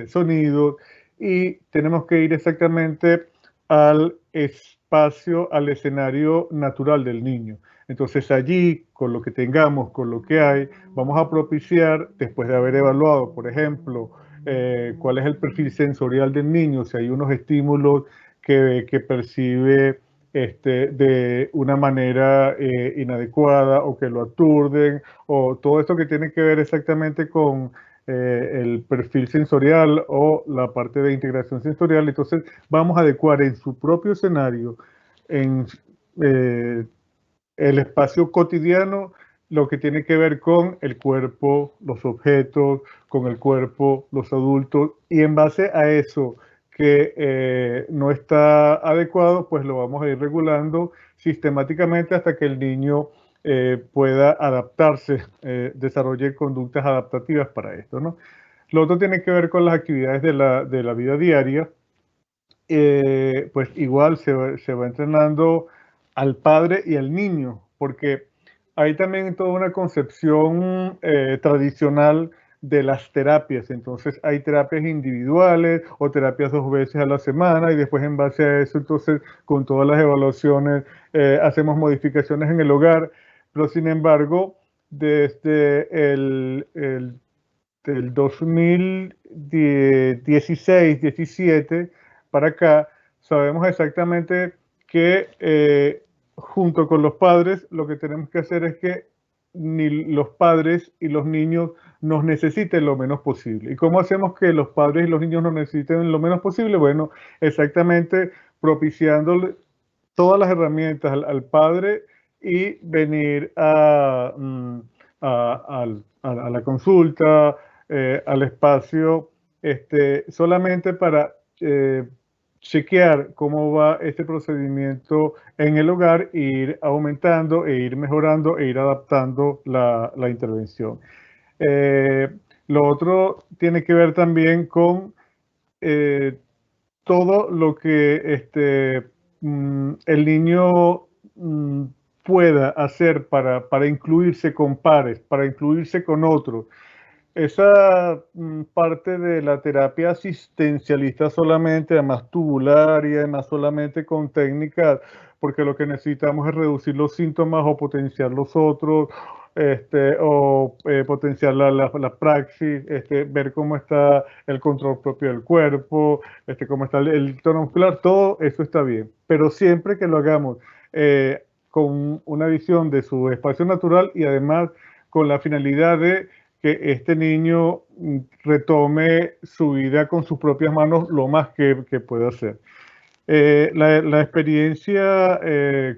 sonidos, y tenemos que ir exactamente al espacio, al escenario natural del niño. Entonces allí, con lo que tengamos, con lo que hay, vamos a propiciar, después de haber evaluado, por ejemplo, cuál es el perfil sensorial del niño, si hay unos estímulos que percibe de una manera inadecuada o que lo aturden, o todo esto que tiene que ver exactamente con el perfil sensorial o la parte de integración sensorial. Entonces vamos a adecuar en su propio escenario, en el espacio cotidiano, lo que tiene que ver con el cuerpo, los objetos, con el cuerpo, los adultos, y en base a eso que no está adecuado, pues lo vamos a ir regulando sistemáticamente hasta que el niño pueda adaptarse, desarrolle conductas adaptativas para esto, ¿no? Lo otro tiene que ver con las actividades de la vida diaria. Pues igual se va entrenando al padre y al niño, porque hay también toda una concepción tradicional de las terapias. Entonces hay terapias individuales o terapias 2 veces a la semana, y después en base a eso, entonces con todas las evaluaciones hacemos modificaciones en el hogar. Pero sin embargo, desde el 2016-17 para acá, sabemos exactamente que junto con los padres lo que tenemos que hacer es que ni los padres y los niños nos necesiten lo menos posible. ¿Y cómo hacemos que los padres y los niños nos necesiten lo menos posible? Bueno, exactamente propiciándole todas las herramientas al padre y venir a la consulta, al espacio, solamente para chequear cómo va este procedimiento en el hogar, e ir aumentando, e ir mejorando, e ir adaptando la intervención. Lo otro tiene que ver también con todo lo que el niño pueda hacer para incluirse con pares, para incluirse con otros. Esa parte de la terapia asistencialista solamente, además tubular y además solamente con técnicas, porque lo que necesitamos es reducir los síntomas o potenciar los otros, potenciar la praxis, ver cómo está el control propio del cuerpo, cómo está el tono muscular, todo eso está bien, pero siempre que lo hagamos con una visión de su espacio natural, y además con la finalidad de que este niño retome su vida con sus propias manos lo más que pueda hacer. La experiencia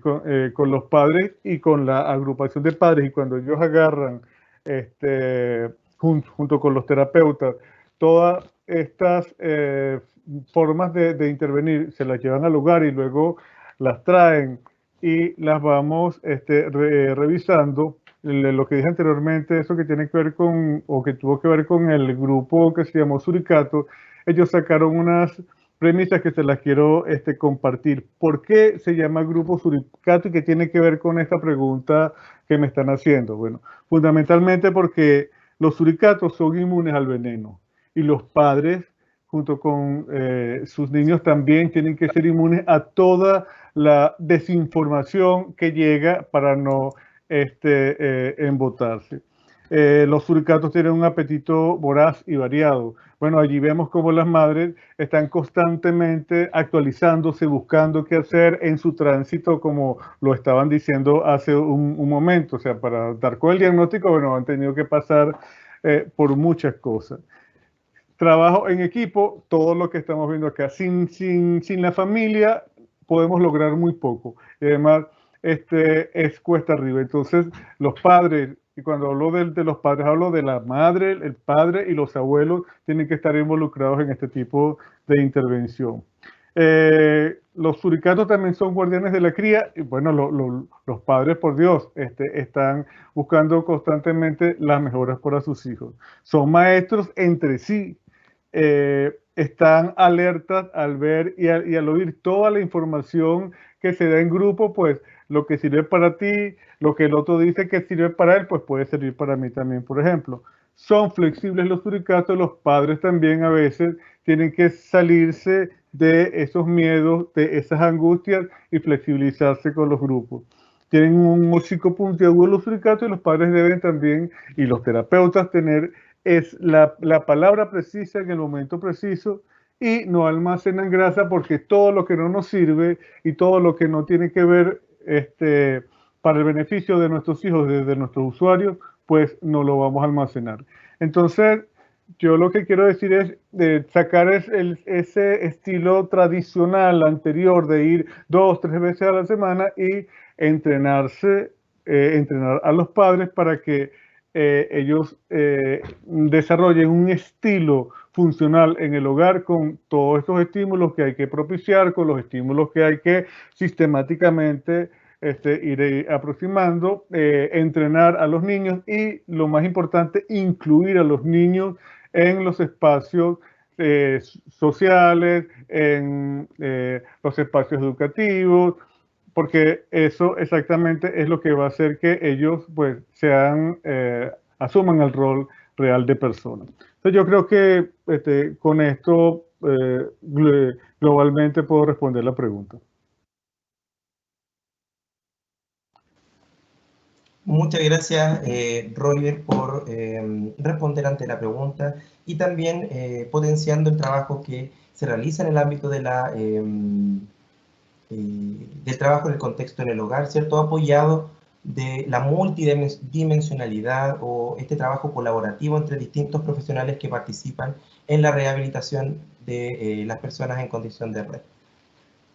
con los padres y con la agrupación de padres, y cuando ellos agarran, junto con los terapeutas, todas estas formas de intervenir, se las llevan al hogar y luego las traen y las vamos revisando. Lo que dije anteriormente, eso que tiene que ver con, o que tuvo que ver con el grupo que se llamó Suricato, ellos sacaron unas premisas que se las quiero compartir. ¿Por qué se llama grupo Suricato y qué tiene que ver con esta pregunta que me están haciendo? Bueno, fundamentalmente porque los suricatos son inmunes al veneno, y los padres, junto con sus niños, también tienen que ser inmunes a toda la desinformación que llega para no embotarse. Los suricatos tienen un apetito voraz y variado. Bueno, allí vemos cómo las madres están constantemente actualizándose, buscando qué hacer en su tránsito, como lo estaban diciendo hace un momento. O sea, para dar con el diagnóstico, bueno, han tenido que pasar por muchas cosas. trabajo en equipo, todo lo que estamos viendo acá. Sin la familia podemos lograr muy poco. Y además, es cuesta arriba. Entonces, los padres, y cuando hablo de los padres, hablo de la madre, el padre y los abuelos tienen que estar involucrados en este tipo de intervención. Los suricatos también son guardianes de la cría y bueno, los padres, por Dios, están buscando constantemente las mejoras para sus hijos. Son maestros entre sí, están alertas al ver y al oír toda la información que se da en grupo, pues lo que sirve para ti, lo que el otro dice que sirve para él, pues puede servir para mí también, por ejemplo. Son flexibles los suricatos, los padres también a veces tienen que salirse de esos miedos, de esas angustias y flexibilizarse con los grupos. Tienen un hocico puntiagudo los suricatos y los padres deben también, y los terapeutas, tener la palabra precisa en el momento preciso y no almacenan grasa porque todo lo que no nos sirve y todo lo que no tiene que ver para el beneficio de nuestros hijos, de nuestros usuarios, pues no lo vamos a almacenar. Entonces, yo lo que quiero decir es sacar ese estilo tradicional anterior de ir 2 o 3 veces a la semana y entrenar a los padres para que ellos desarrollen un estilo funcional en el hogar con todos estos estímulos que hay que propiciar, con los estímulos que hay que sistemáticamente ir aproximando, entrenar a los niños y, lo más importante, incluir a los niños en los espacios sociales, en los espacios educativos, porque eso exactamente es lo que va a hacer que ellos pues asuman el rol real de persona. Entonces yo creo que con esto globalmente puedo responder la pregunta. Muchas gracias, Roger, por responder ante la pregunta y también potenciando el trabajo que se realiza en el ámbito de del trabajo en el contexto en el hogar, ¿cierto? Apoyado de la multidimensionalidad o este trabajo colaborativo entre distintos profesionales que participan en la rehabilitación de las personas en condición de red.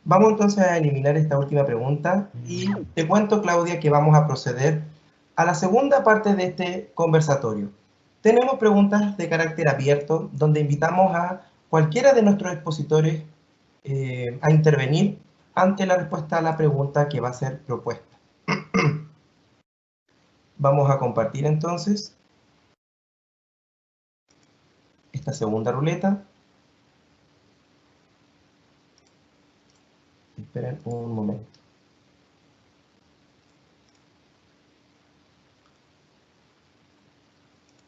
Vamos entonces a eliminar esta última pregunta y te cuento, Claudia, que vamos a proceder a la segunda parte de este conversatorio. Tenemos preguntas de carácter abierto donde invitamos a cualquiera de nuestros expositores a intervenir ante la respuesta a la pregunta que va a ser propuesta. Vamos a compartir entonces esta segunda ruleta. Esperen un momento.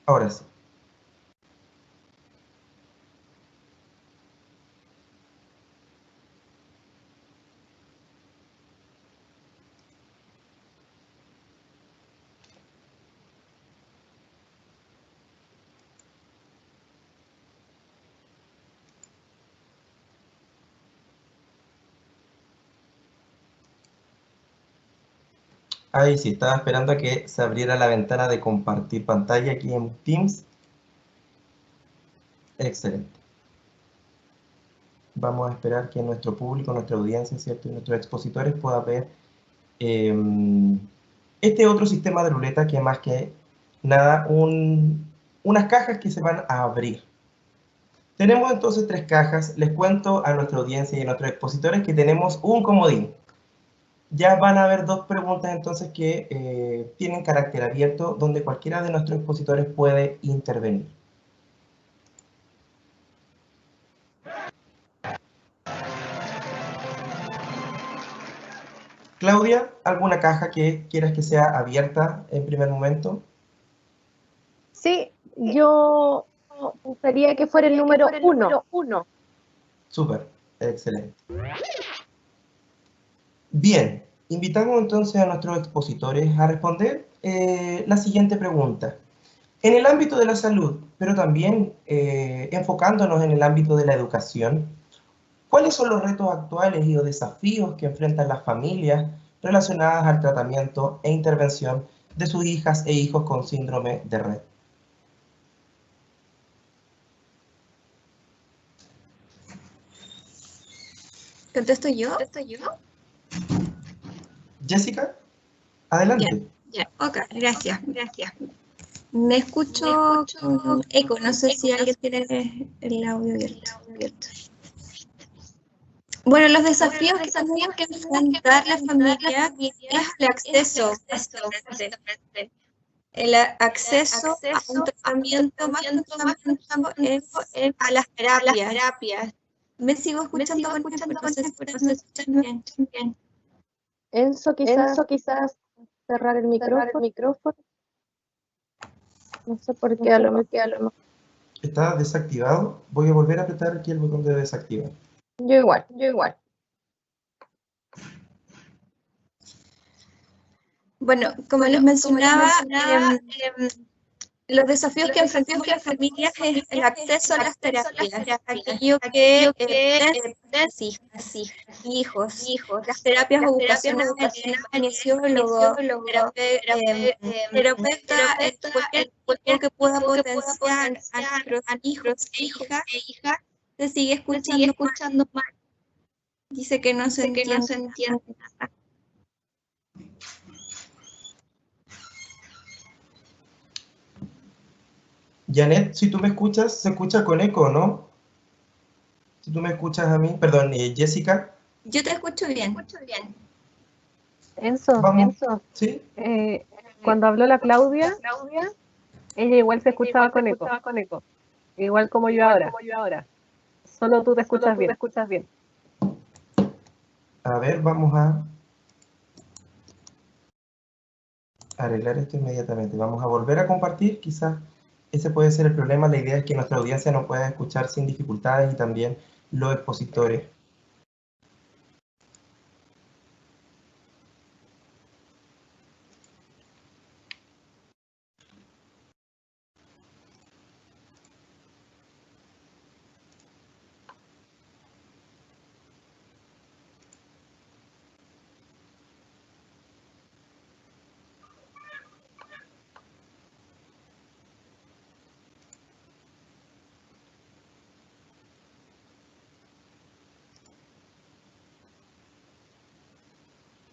Ahora sí. Ahí sí, estaba esperando a que se abriera la ventana de compartir pantalla aquí en Teams. Excelente. Vamos a esperar que nuestro público, nuestra audiencia, ¿cierto? Y nuestros expositores puedan ver este otro sistema de ruleta que más que nada unas cajas que se van a abrir. Tenemos entonces 3 cajas. Les cuento a nuestra audiencia y a nuestros expositores que tenemos un comodín. Ya van a haber 2 preguntas entonces que tienen carácter abierto, donde cualquiera de nuestros expositores puede intervenir. Claudia, ¿alguna caja que quieras que sea abierta en primer momento? Sí, yo gustaría que fuera el número 1. Súper, excelente. Bien, invitamos entonces a nuestros expositores a responder la siguiente pregunta. En el ámbito de la salud, pero también enfocándonos en el ámbito de la educación, ¿cuáles son los retos actuales y los desafíos que enfrentan las familias relacionadas al tratamiento e intervención de sus hijas e hijos con síndrome de Rett? ¿Contesto yo? Jessica, adelante. Ya, ok, gracias. Me escucho con eco, no sé si alguien tiene el audio abierto. Bueno, los desafíos que tienen que enfrentar la familia es el acceso, básicamente. El acceso a un tratamiento más que un tratamiento es a las terapias. Me sigo escuchando con eco, no sé si me escuchan bien. Enzo, quizás cerrar el micrófono. No sé por qué, a lo mejor. Está desactivado. Voy a volver a apretar aquí el botón de desactivar. Yo igual. Bueno, como les mencionaba, los desafíos que enfrentamos las familias es el acceso a las terapias, aquello que hijos, las terapias ocupacionales, kinesiólogo, terapeuta, cualquier tipo que pueda potenciar a nuestros hijos e hijas, se sigue escuchando mal. Dice que no se entiende. Janet, si tú me escuchas, se escucha con eco, ¿no? Si tú me escuchas a mí, perdón, Jessica. Yo te escucho bien. Enzo, Vamos. ¿Sí? cuando habló la Claudia, ella igual se escuchaba con eco. Igual como yo ahora. Solo tú te escuchas bien. A ver, vamos a arreglar esto inmediatamente. Vamos a volver a compartir, quizás ese puede ser el problema. La idea es que nuestra audiencia nos pueda escuchar sin dificultades y también los expositores.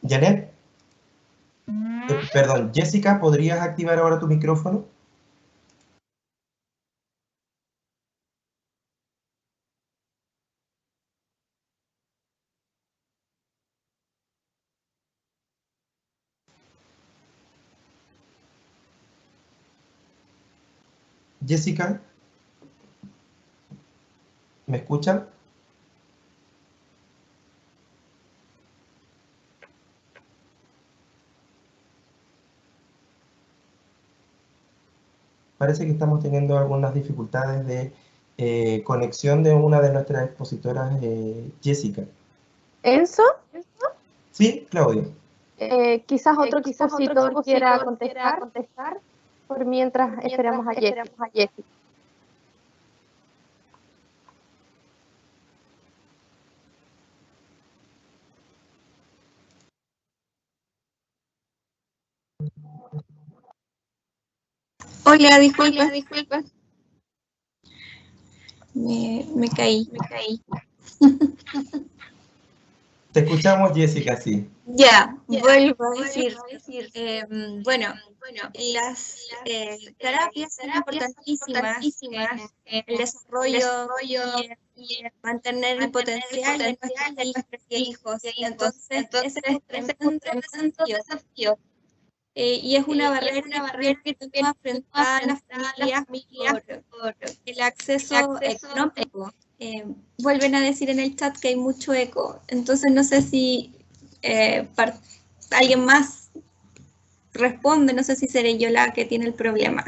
Janet, perdón, Jessica, ¿podrías activar ahora tu micrófono? Jessica, ¿me escuchan? Parece que estamos teniendo algunas dificultades de conexión de una de nuestras expositoras, Jessica. Enzo, Sí, Claudia. quizás otro expositor quiera contestar, por mientras esperamos a Jessica. Hola, disculpa. Me caí. Te escuchamos, Jessica, sí. Ya, vuelvo a decir, bueno, las terapias son importantísimas el desarrollo y mantener el potencial de nuestros hijos. Entonces, ese es un tremendo desafío. Y es una barrera que tenemos que enfrentar las familias por el acceso económico. Vuelven a decir en el chat que hay mucho eco, entonces no sé si alguien más responde, no sé si seré yo la que tiene el problema.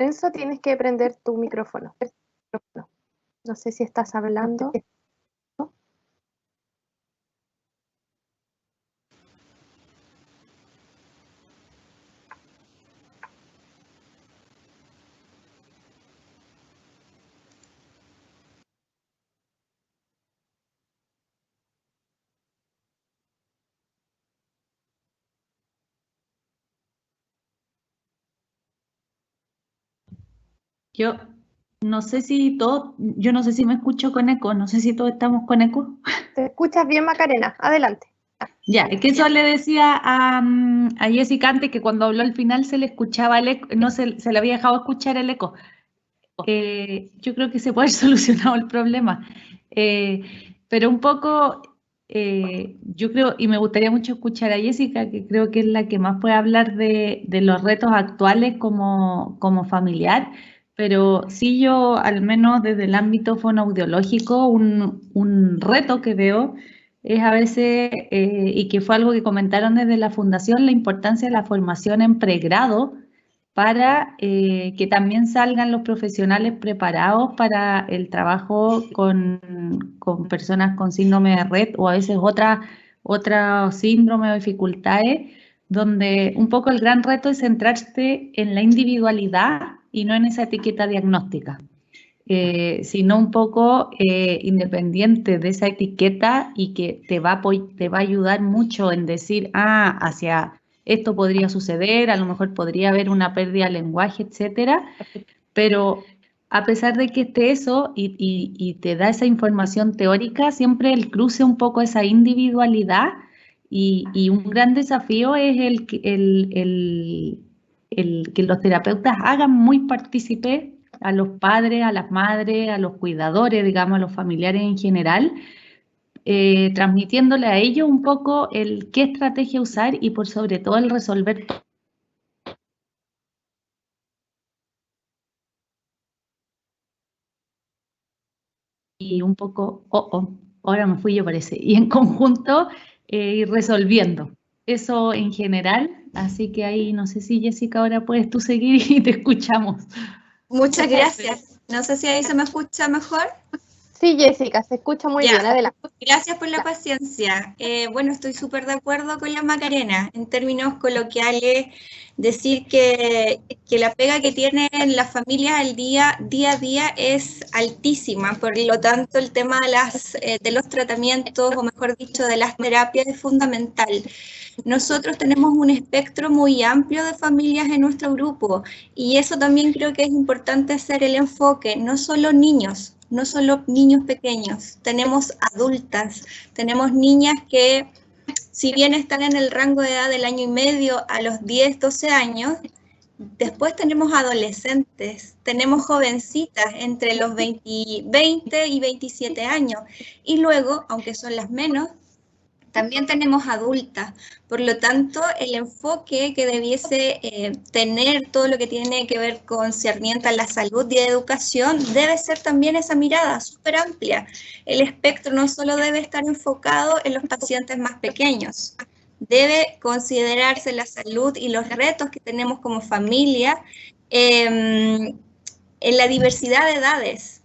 Enzo, tienes que prender tu micrófono. No sé si estás hablando. Yo no sé si me escucho con eco, no sé si todos estamos con eco. Te escuchas bien, Macarena. Adelante. Ya, es que eso le decía a Jessica antes, que cuando habló al final se le escuchaba el eco, no se le había dejado escuchar el eco. Yo creo que se puede haber solucionado el problema. Pero un poco, yo creo, y me gustaría mucho escuchar a Jessica, que creo que es la que más puede hablar de los retos actuales como familiar, pero sí yo, al menos desde el ámbito fonoaudiológico, un reto que veo es a veces, y que fue algo que comentaron desde la Fundación, la importancia de la formación en pregrado, para que también salgan los profesionales preparados para el trabajo con personas con síndrome de Rett o a veces otra síndrome o dificultades, donde un poco el gran reto es centrarse en la individualidad y no en esa etiqueta diagnóstica, sino un poco independiente de esa etiqueta y que te va a ayudar mucho en decir, hacia esto podría suceder, a lo mejor podría haber una pérdida de lenguaje, etcétera, pero a pesar de que esté eso y te da esa información teórica, siempre el cruce un poco esa individualidad y un gran desafío es el que los terapeutas hagan muy partícipe a los padres, a las madres, a los cuidadores, digamos, a los familiares en general, transmitiéndole a ellos un poco el qué estrategia usar y por sobre todo el resolver. Y un poco, ahora me fui yo parece, y en conjunto ir resolviendo. Eso en general, así que ahí no sé si Jessica ahora puedes tú seguir y te escuchamos. Muchas gracias. No sé si ahí se me escucha mejor. Sí, Jessica, se escucha muy bien, adelante. Gracias por la paciencia. Bueno, estoy súper de acuerdo con la Macarena. En términos coloquiales, decir que la pega que tienen las familias al día a día es altísima. Por lo tanto, el tema de los tratamientos, o mejor dicho, de las terapias es fundamental. Nosotros tenemos un espectro muy amplio de familias en nuestro grupo y eso también creo que es importante hacer el enfoque, no solo niños pequeños, tenemos adultas, tenemos niñas que si bien están en el rango de edad del año y medio a los 10, 12 años, después tenemos adolescentes, tenemos jovencitas entre los 20 y 27 años y luego, aunque son las menos, también tenemos adultas, por lo tanto, el enfoque que debiese tener todo lo que tiene que ver concerniente a la salud y educación debe ser también esa mirada súper amplia. El espectro no solo debe estar enfocado en los pacientes más pequeños, debe considerarse la salud y los retos que tenemos como familia en la diversidad de edades,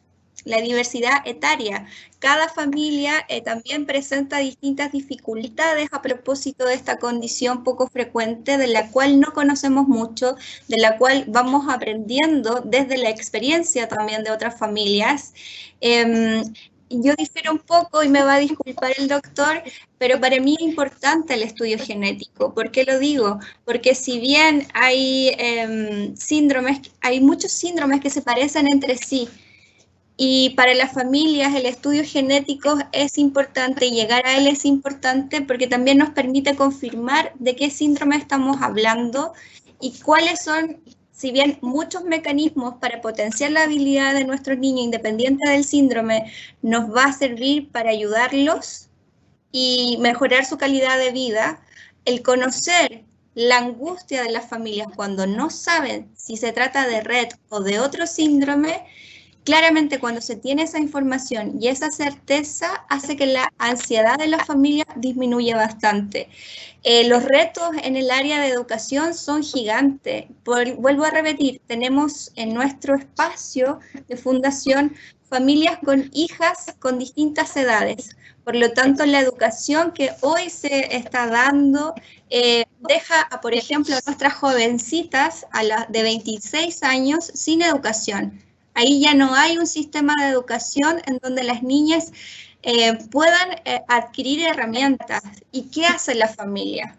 la diversidad etaria. Cada familia también presenta distintas dificultades a propósito de esta condición poco frecuente, de la cual no conocemos mucho, de la cual vamos aprendiendo desde la experiencia también de otras familias. Yo difiero un poco y me va a disculpar el doctor, pero para mí es importante el estudio genético. ¿Por qué lo digo? Porque si bien hay hay muchos síndromes que se parecen entre sí, y para las familias el estudio genético es importante y llegar a él es importante porque también nos permite confirmar de qué síndrome estamos hablando y cuáles son, si bien muchos mecanismos para potenciar la habilidad de nuestros niños independiente del síndrome nos va a servir para ayudarlos y mejorar su calidad de vida, el conocer la angustia de las familias cuando no saben si se trata de Rett o de otro síndrome claramente cuando se tiene esa información y esa certeza hace que la ansiedad de la familia disminuya bastante. Los retos en el área de educación son gigantes. Vuelvo a repetir, tenemos en nuestro espacio de fundación familias con hijas con distintas edades. Por lo tanto, la educación que hoy se está dando deja, por ejemplo, a nuestras jovencitas de 26 años sin educación. Ahí ya no hay un sistema de educación en donde las niñas puedan adquirir herramientas. ¿Y qué hace la familia?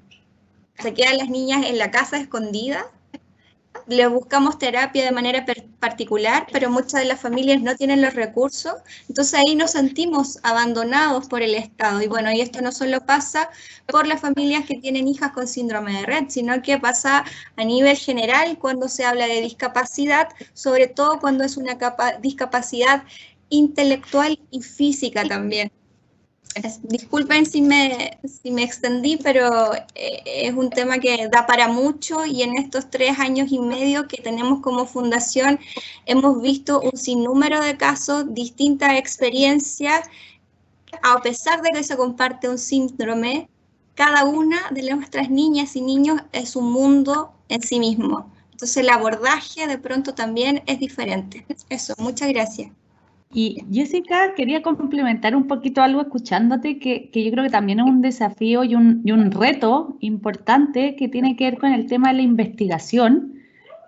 ¿Se quedan las niñas en la casa escondidas? Les buscamos terapia de manera particular, pero muchas de las familias no tienen los recursos, entonces ahí nos sentimos abandonados por el Estado. Y bueno, y esto no solo pasa por las familias que tienen hijas con síndrome de Rett, sino que pasa a nivel general cuando se habla de discapacidad, sobre todo cuando es una discapacidad intelectual y física también. Disculpen si me extendí, pero es un tema que da para mucho y en estos 3 años y medio que tenemos como fundación hemos visto un sinnúmero de casos, distintas experiencias. A pesar de que se comparte un síndrome, cada una de nuestras niñas y niños es un mundo en sí mismo. Entonces el abordaje de pronto también es diferente. Eso, muchas gracias. Y Jessica, quería complementar un poquito algo escuchándote, que yo creo que también es un desafío y un reto importante que tiene que ver con el tema de la investigación,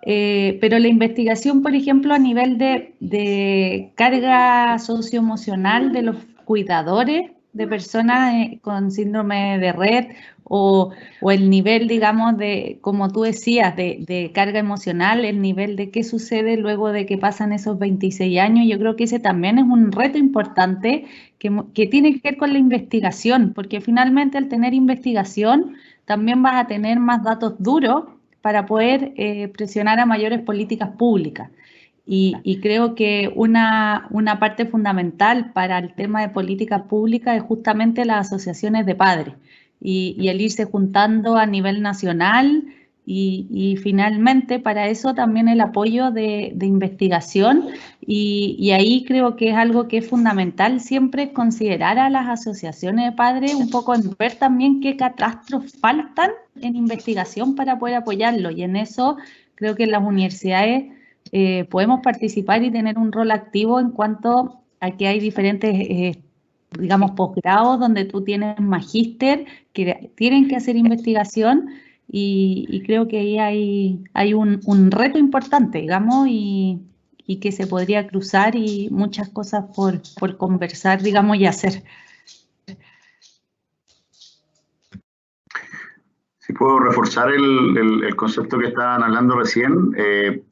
pero la investigación, por ejemplo, a nivel de carga socioemocional de los cuidadores de personas con síndrome de Rett, o el nivel, digamos, de, como tú decías, de carga emocional, el nivel de qué sucede luego de que pasan esos 26 años. Yo creo que ese también es un reto importante que tiene que ver con la investigación, porque finalmente al tener investigación también vas a tener más datos duros para poder presionar a mayores políticas públicas. Y creo que una parte fundamental para el tema de políticas públicas es justamente las asociaciones de padres y el irse juntando a nivel nacional y finalmente para eso también el apoyo de investigación y ahí creo que es algo que es fundamental siempre considerar a las asociaciones de padres un poco en ver también qué catastros faltan en investigación para poder apoyarlo y en eso creo que las universidades podemos participar y tener un rol activo en cuanto a que hay diferentes, digamos, posgrados donde tú tienes magíster que tienen que hacer investigación y creo que ahí hay un reto importante, digamos, y que se podría cruzar y muchas cosas por conversar, digamos, y hacer. Si puedo reforzar el concepto que estaban hablando recién,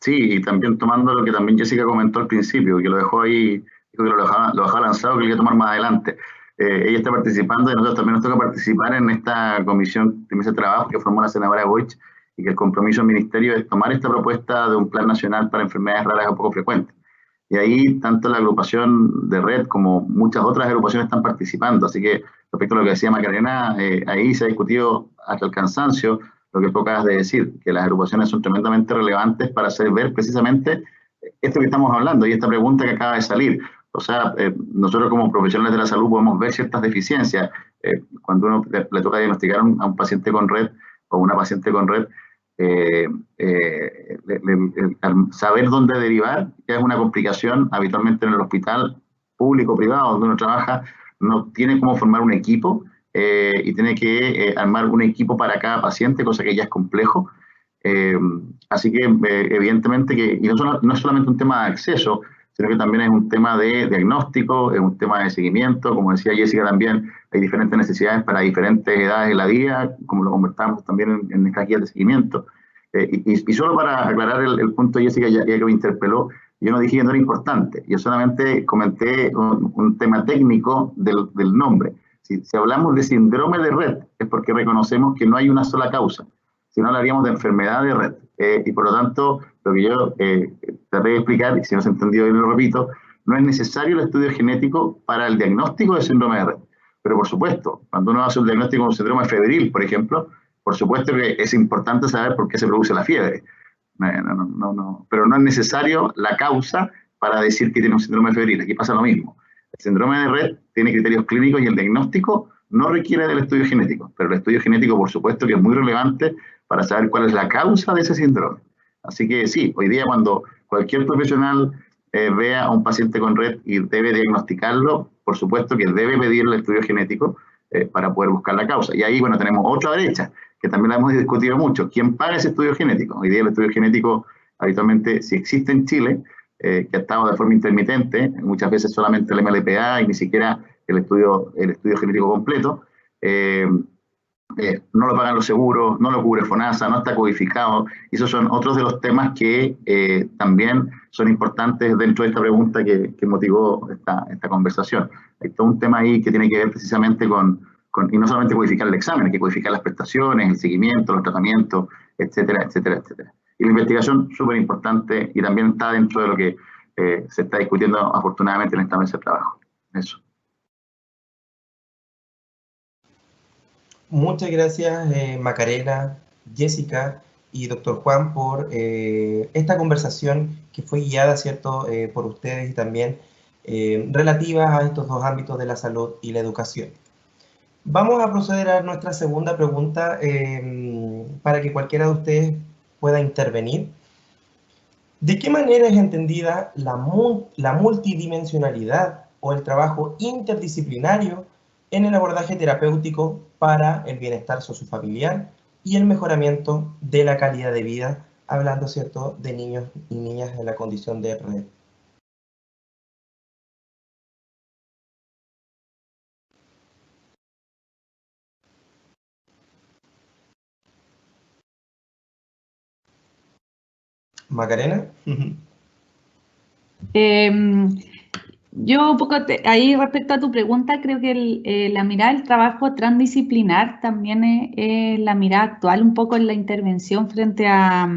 sí, y también tomando lo que también Jessica comentó al principio, que lo dejó ahí, dijo que lo dejaba lanzado, que lo iba a tomar más adelante. Ella está participando y nosotros también nos toca participar en esta comisión de mesa de trabajo que formó la senadora Boich y que el compromiso del ministerio es tomar esta propuesta de un plan nacional para enfermedades raras o poco frecuentes. Y ahí tanto la agrupación de Rett como muchas otras agrupaciones están participando, así que respecto a lo que decía Macarena, ahí se ha discutido hasta el cansancio lo que tú acabas de decir, que las agrupaciones son tremendamente relevantes para hacer ver precisamente esto que estamos hablando y esta pregunta que acaba de salir. O sea, nosotros como profesionales de la salud podemos ver ciertas deficiencias. Cuando uno le toca diagnosticar a un paciente con Rett o una paciente con Rett, saber dónde derivar, que es una complicación habitualmente en el hospital público o privado donde uno trabaja, no tiene cómo formar un equipo y tiene que armar un equipo para cada paciente, cosa que ya es complejo. Así que evidentemente que, y no es solamente un tema de acceso, sino que también es un tema de diagnóstico, es un tema de seguimiento, como decía Jessica también, hay diferentes necesidades para diferentes edades de la vida, como lo conversamos también en estas guías de seguimiento. Y solo para aclarar el punto de Jessica, ya que me interpeló, yo no dije que no era importante, yo solamente comenté un tema técnico del nombre. Si hablamos de síndrome de Rett, es porque reconocemos que no hay una sola causa, si no hablaríamos de enfermedad de Rett. Y por lo tanto, lo que yo traté de explicar, y si no se entendió y lo repito, no es necesario el estudio genético para el diagnóstico de síndrome de Rett. Pero por supuesto, cuando uno hace un diagnóstico de un síndrome febril, por ejemplo, por supuesto que es importante saber por qué se produce la fiebre. Pero no es necesario la causa para decir que tiene un síndrome febril. Aquí pasa lo mismo. El síndrome de Rett tiene criterios clínicos y el diagnóstico no requiere del estudio genético, pero el estudio genético, por supuesto, que es muy relevante para saber cuál es la causa de ese síndrome. Así que sí, hoy día cuando cualquier profesional vea a un paciente con Rett y debe diagnosticarlo, por supuesto que debe pedir el estudio genético para poder buscar la causa. Y ahí, bueno, tenemos otra brecha, que también la hemos discutido mucho. ¿Quién paga ese estudio genético? Hoy día el estudio genético, habitualmente, si existe en Chile, que ha estado de forma intermitente, muchas veces solamente el MLPA y ni siquiera el estudio genético completo, no lo pagan los seguros, no lo cubre FONASA, no está codificado, y esos son otros de los temas que también son importantes dentro de esta pregunta que motivó esta conversación. Hay todo un tema ahí que tiene que ver precisamente con y no solamente codificar el examen, hay que codificar las prestaciones, el seguimiento, los tratamientos, etcétera, etcétera, etcétera. Y la investigación, súper importante, y también está dentro de lo que se está discutiendo afortunadamente en esta mesa de trabajo. Eso. Muchas gracias, Macarena, Jessica y doctor Juan, por esta conversación que fue guiada, ¿cierto?, por ustedes y también relativa a estos dos ámbitos de la salud y la educación. Vamos a proceder a nuestra segunda pregunta para que cualquiera de ustedes pueda intervenir. ¿De qué manera es entendida la multidimensionalidad o el trabajo interdisciplinario en el abordaje terapéutico para el bienestar sociofamiliar y el mejoramiento de la calidad de vida, hablando, ¿cierto?, de niños y niñas en la condición de Rett? Macarena. Yo un poco ahí respecto a tu pregunta, creo que la mirada del trabajo transdisciplinar también es la mirada actual un poco en la intervención frente a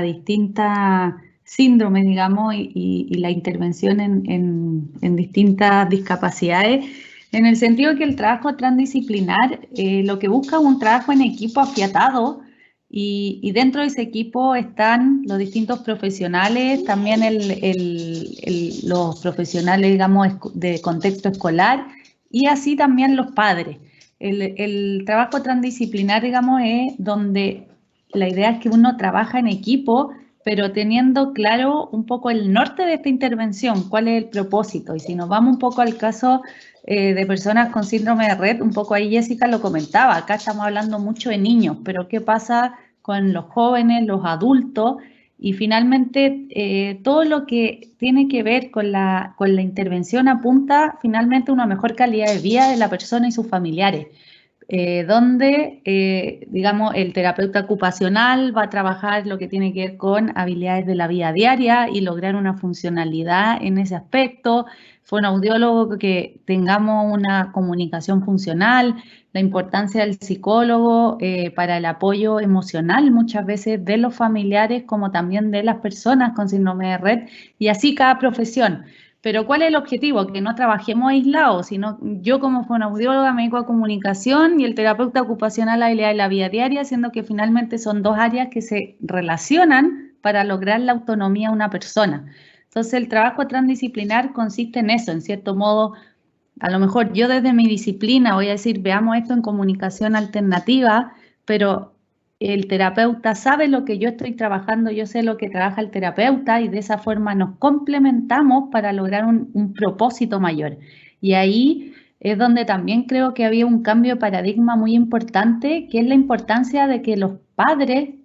distintas síndromes, digamos, y la intervención en distintas discapacidades, en el sentido que el trabajo transdisciplinar lo que busca es un trabajo en equipo afiatado. Y dentro de ese equipo están los distintos profesionales, también los profesionales, digamos, de contexto escolar y así también los padres. El trabajo transdisciplinar, digamos, es donde la idea es que uno trabaja en equipo, pero teniendo claro un poco el norte de esta intervención, cuál es el propósito. Y si nos vamos un poco al caso de personas con síndrome de Rett, un poco ahí Jessica lo comentaba, acá estamos hablando mucho de niños, pero ¿qué pasa con los jóvenes, los adultos? Y finalmente todo lo que tiene que ver con la intervención apunta finalmente a una mejor calidad de vida de la persona y sus familiares, donde, digamos, el terapeuta ocupacional va a trabajar lo que tiene que ver con habilidades de la vida diaria y lograr una funcionalidad en ese aspecto. Fonoaudiólogo, que tengamos una comunicación funcional, la importancia del psicólogo para el apoyo emocional muchas veces de los familiares como también de las personas con síndrome de Rett, y así cada profesión. Pero ¿cuál es el objetivo? Que no trabajemos aislados, sino yo como fonoaudióloga me dedico a comunicación y el terapeuta ocupacional a habilidades de la vida diaria, siendo que finalmente son dos áreas que se relacionan para lograr la autonomía de una persona. Entonces el trabajo transdisciplinar consiste en eso, en cierto modo. A lo mejor yo desde mi disciplina voy a decir, veamos esto en comunicación alternativa, pero el terapeuta sabe lo que yo estoy trabajando, yo sé lo que trabaja el terapeuta y de esa forma nos complementamos para lograr un propósito mayor. Y ahí es donde también creo que había un cambio de paradigma muy importante, que es la importancia de que los padres,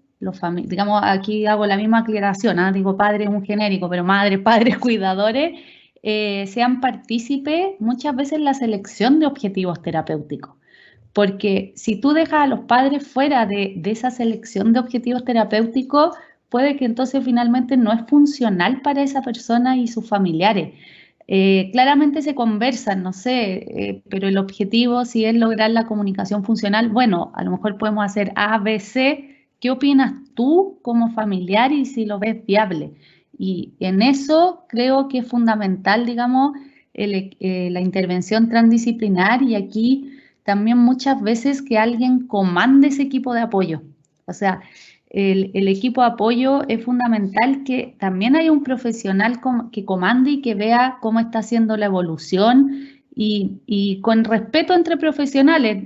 digamos, aquí hago la misma aclaración, digo padre es un genérico, pero madres, padres, cuidadores, sean partícipes muchas veces en la selección de objetivos terapéuticos. Porque si tú dejas a los padres fuera de esa selección de objetivos terapéuticos, puede que entonces finalmente no es funcional para esa persona y sus familiares. Claramente se conversan, no sé, pero el objetivo, si es lograr la comunicación funcional, bueno, a lo mejor podemos hacer A, B, C. ¿Qué opinas tú como familiar y si lo ves viable? Y en eso creo que es fundamental, digamos, la intervención transdisciplinar, y aquí también muchas veces que alguien comande ese equipo de apoyo. O sea, el equipo de apoyo es fundamental que también haya un profesional que comande y que vea cómo está haciendo la evolución y con respeto entre profesionales.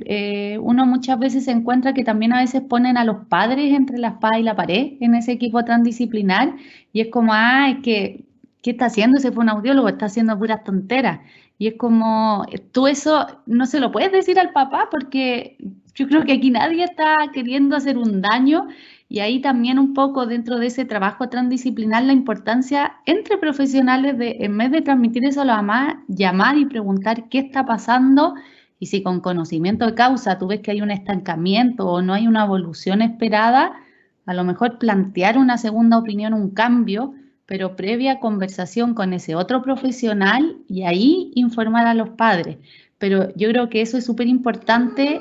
Uno muchas veces se encuentra que también a veces ponen a los padres entre la espada y la pared en ese equipo transdisciplinar y es como, es que, ¿qué está haciendo? Ese fue un audiólogo, está haciendo puras tonteras. Y es como, tú eso no se lo puedes decir al papá porque yo creo que aquí nadie está queriendo hacer un daño y ahí también un poco dentro de ese trabajo transdisciplinar la importancia entre profesionales de, en vez de transmitir eso a la mamá, llamar y preguntar qué está pasando y si con conocimiento de causa tú ves que hay un estancamiento o no hay una evolución esperada, a lo mejor plantear una segunda opinión, un cambio, pero previa conversación con ese otro profesional y ahí informar a los padres. Pero yo creo que eso es súper importante.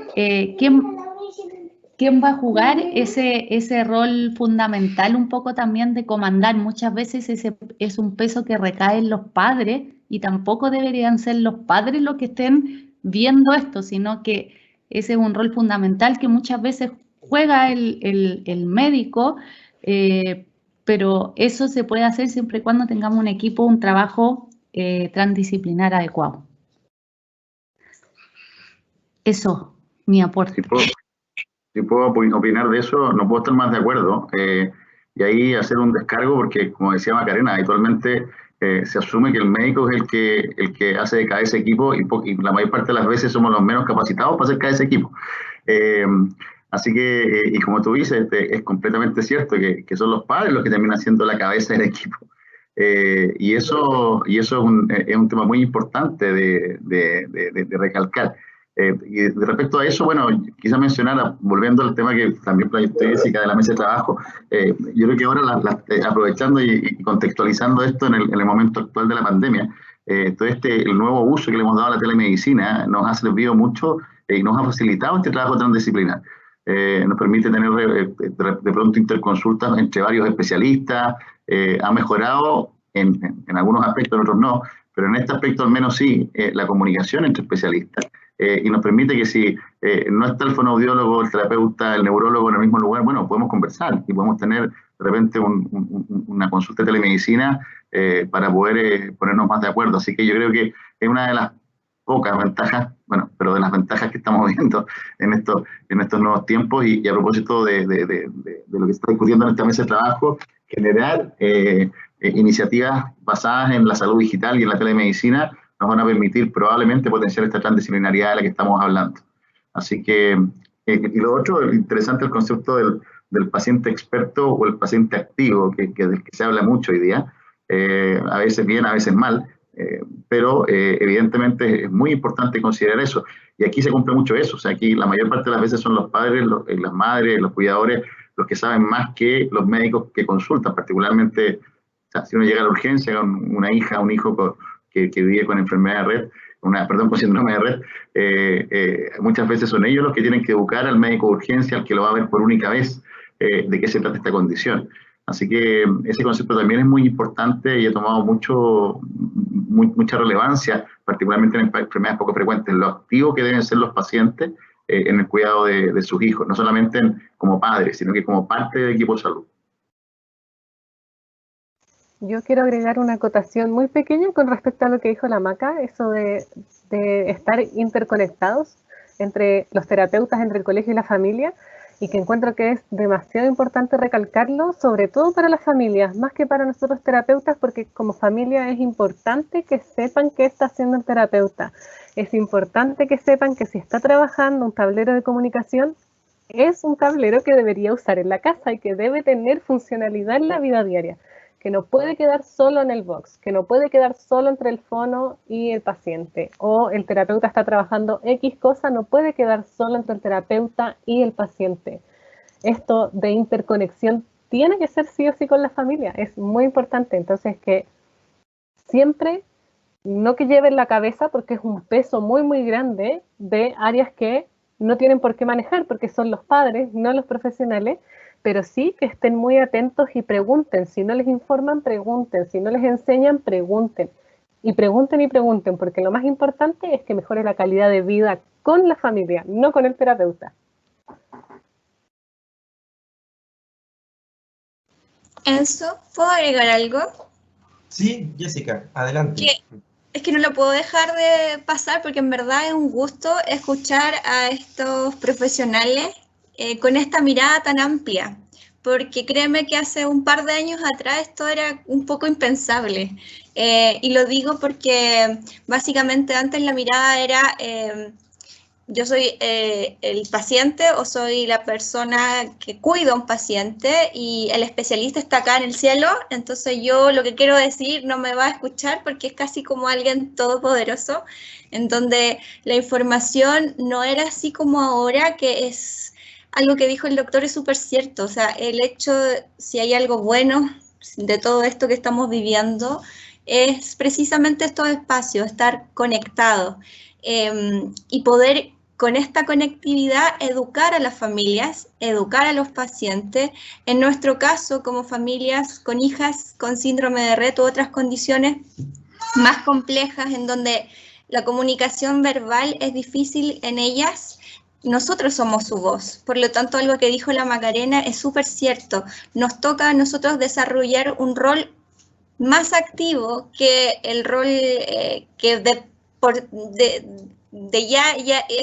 ¿Quién va a jugar ese rol fundamental un poco también de comandar? Muchas veces ese es un peso que recae en los padres y tampoco deberían ser los padres los que estén viendo esto, sino que ese es un rol fundamental que muchas veces juega el médico, pero eso se puede hacer siempre y cuando tengamos un equipo, un trabajo transdisciplinar adecuado. Eso, mi aporte. Si puedo opinar de eso, no puedo estar más de acuerdo. Y ahí hacer un descargo, porque como decía Macarena, habitualmente se asume que el médico es el que hace de cabeza equipo y la mayor parte de las veces somos los menos capacitados para hacer cabeza equipo. Así que, y como tú dices, es completamente cierto que son los padres los que terminan siendo la cabeza del equipo. Y eso es un tema muy importante de recalcar. Y respecto a eso, bueno, quizá mencionar, volviendo al tema que también planteó Jessica de la mesa de trabajo, yo creo que ahora aprovechando y contextualizando esto en el momento actual de la pandemia, todo el nuevo uso que le hemos dado a la telemedicina nos ha servido mucho y nos ha facilitado este trabajo transdisciplinar. Nos permite tener de pronto interconsultas entre varios especialistas, ha mejorado en algunos aspectos, en otros no, pero en este aspecto al menos sí, la comunicación entre especialistas. Y nos permite que si no está el fonoaudiólogo, el terapeuta, el neurólogo en el mismo lugar, bueno, podemos conversar y podemos tener de repente una consulta de telemedicina para poder ponernos más de acuerdo. Así que yo creo que es una de las pocas ventajas, bueno, pero de las ventajas que estamos viendo en estos nuevos tiempos y a propósito de lo que se está discutiendo en esta mesa de trabajo, generar iniciativas basadas en la salud digital y en la telemedicina nos van a permitir probablemente potenciar esta transdisciplinariedad de la que estamos hablando. Así que, y lo otro, interesante el concepto del paciente experto o el paciente activo, del que se habla mucho hoy día, a veces bien, a veces mal, pero evidentemente es muy importante considerar eso. Y aquí se cumple mucho eso, o sea, aquí la mayor parte de las veces son los padres, las madres, los cuidadores, los que saben más que los médicos que consultan, particularmente, o sea, si uno llega a la urgencia con una hija, un hijo que vive con enfermedad de Rett, con síndrome de Rett, muchas veces son ellos los que tienen que educar al médico de urgencia, al que lo va a ver por única vez, de qué se trata esta condición. Así que ese concepto también es muy importante y ha tomado mucha relevancia, particularmente en enfermedades poco frecuentes, lo activo que deben ser los pacientes en el cuidado de sus hijos, no solamente como padres, sino que como parte del equipo de salud. Yo quiero agregar una acotación muy pequeña con respecto a lo que dijo la Maca, eso de estar interconectados entre los terapeutas, entre el colegio y la familia, y que encuentro que es demasiado importante recalcarlo, sobre todo para las familias, más que para nosotros terapeutas, porque como familia es importante que sepan qué está haciendo el terapeuta. Es importante que sepan que si está trabajando un tablero de comunicación, es un tablero que debería usar en la casa y que debe tener funcionalidad en la vida diaria, que no puede quedar solo en el box, que no puede quedar solo entre el fono y el paciente, o el terapeuta está trabajando X cosa, no puede quedar solo entre el terapeuta y el paciente. Esto de interconexión tiene que ser sí o sí con la familia, es muy importante, entonces que siempre, no que lleven la cabeza, porque es un peso muy muy grande de áreas que no tienen por qué manejar, porque son los padres, no los profesionales, pero sí que estén muy atentos y pregunten. Si no les informan, pregunten. Si no les enseñan, pregunten. Y pregunten, porque lo más importante es que mejore la calidad de vida con la familia, no con el terapeuta. Enzo, ¿puedo agregar algo? Sí, Jessica, adelante. Es que no lo puedo dejar de pasar porque en verdad es un gusto escuchar a estos profesionales con esta mirada tan amplia, porque créeme que hace un par de años atrás esto era un poco impensable. Y lo digo porque básicamente antes la mirada era yo soy el paciente o soy la persona que cuida a un paciente y el especialista está acá en el cielo, entonces yo lo que quiero decir no me va a escuchar porque es casi como alguien todopoderoso, en donde la información no era así como ahora, que es algo que dijo el doctor, es súper cierto, o sea, el hecho, si hay algo bueno de todo esto que estamos viviendo, es precisamente estos espacios, estar conectados. Y poder con esta conectividad educar a las familias, educar a los pacientes, en nuestro caso como familias con hijas con síndrome de Rett u otras condiciones más complejas en donde la comunicación verbal es difícil en ellas, nosotros somos su voz. Por lo tanto, algo que dijo la Macarena es súper cierto. Nos toca a nosotros desarrollar un rol más activo que el rol que o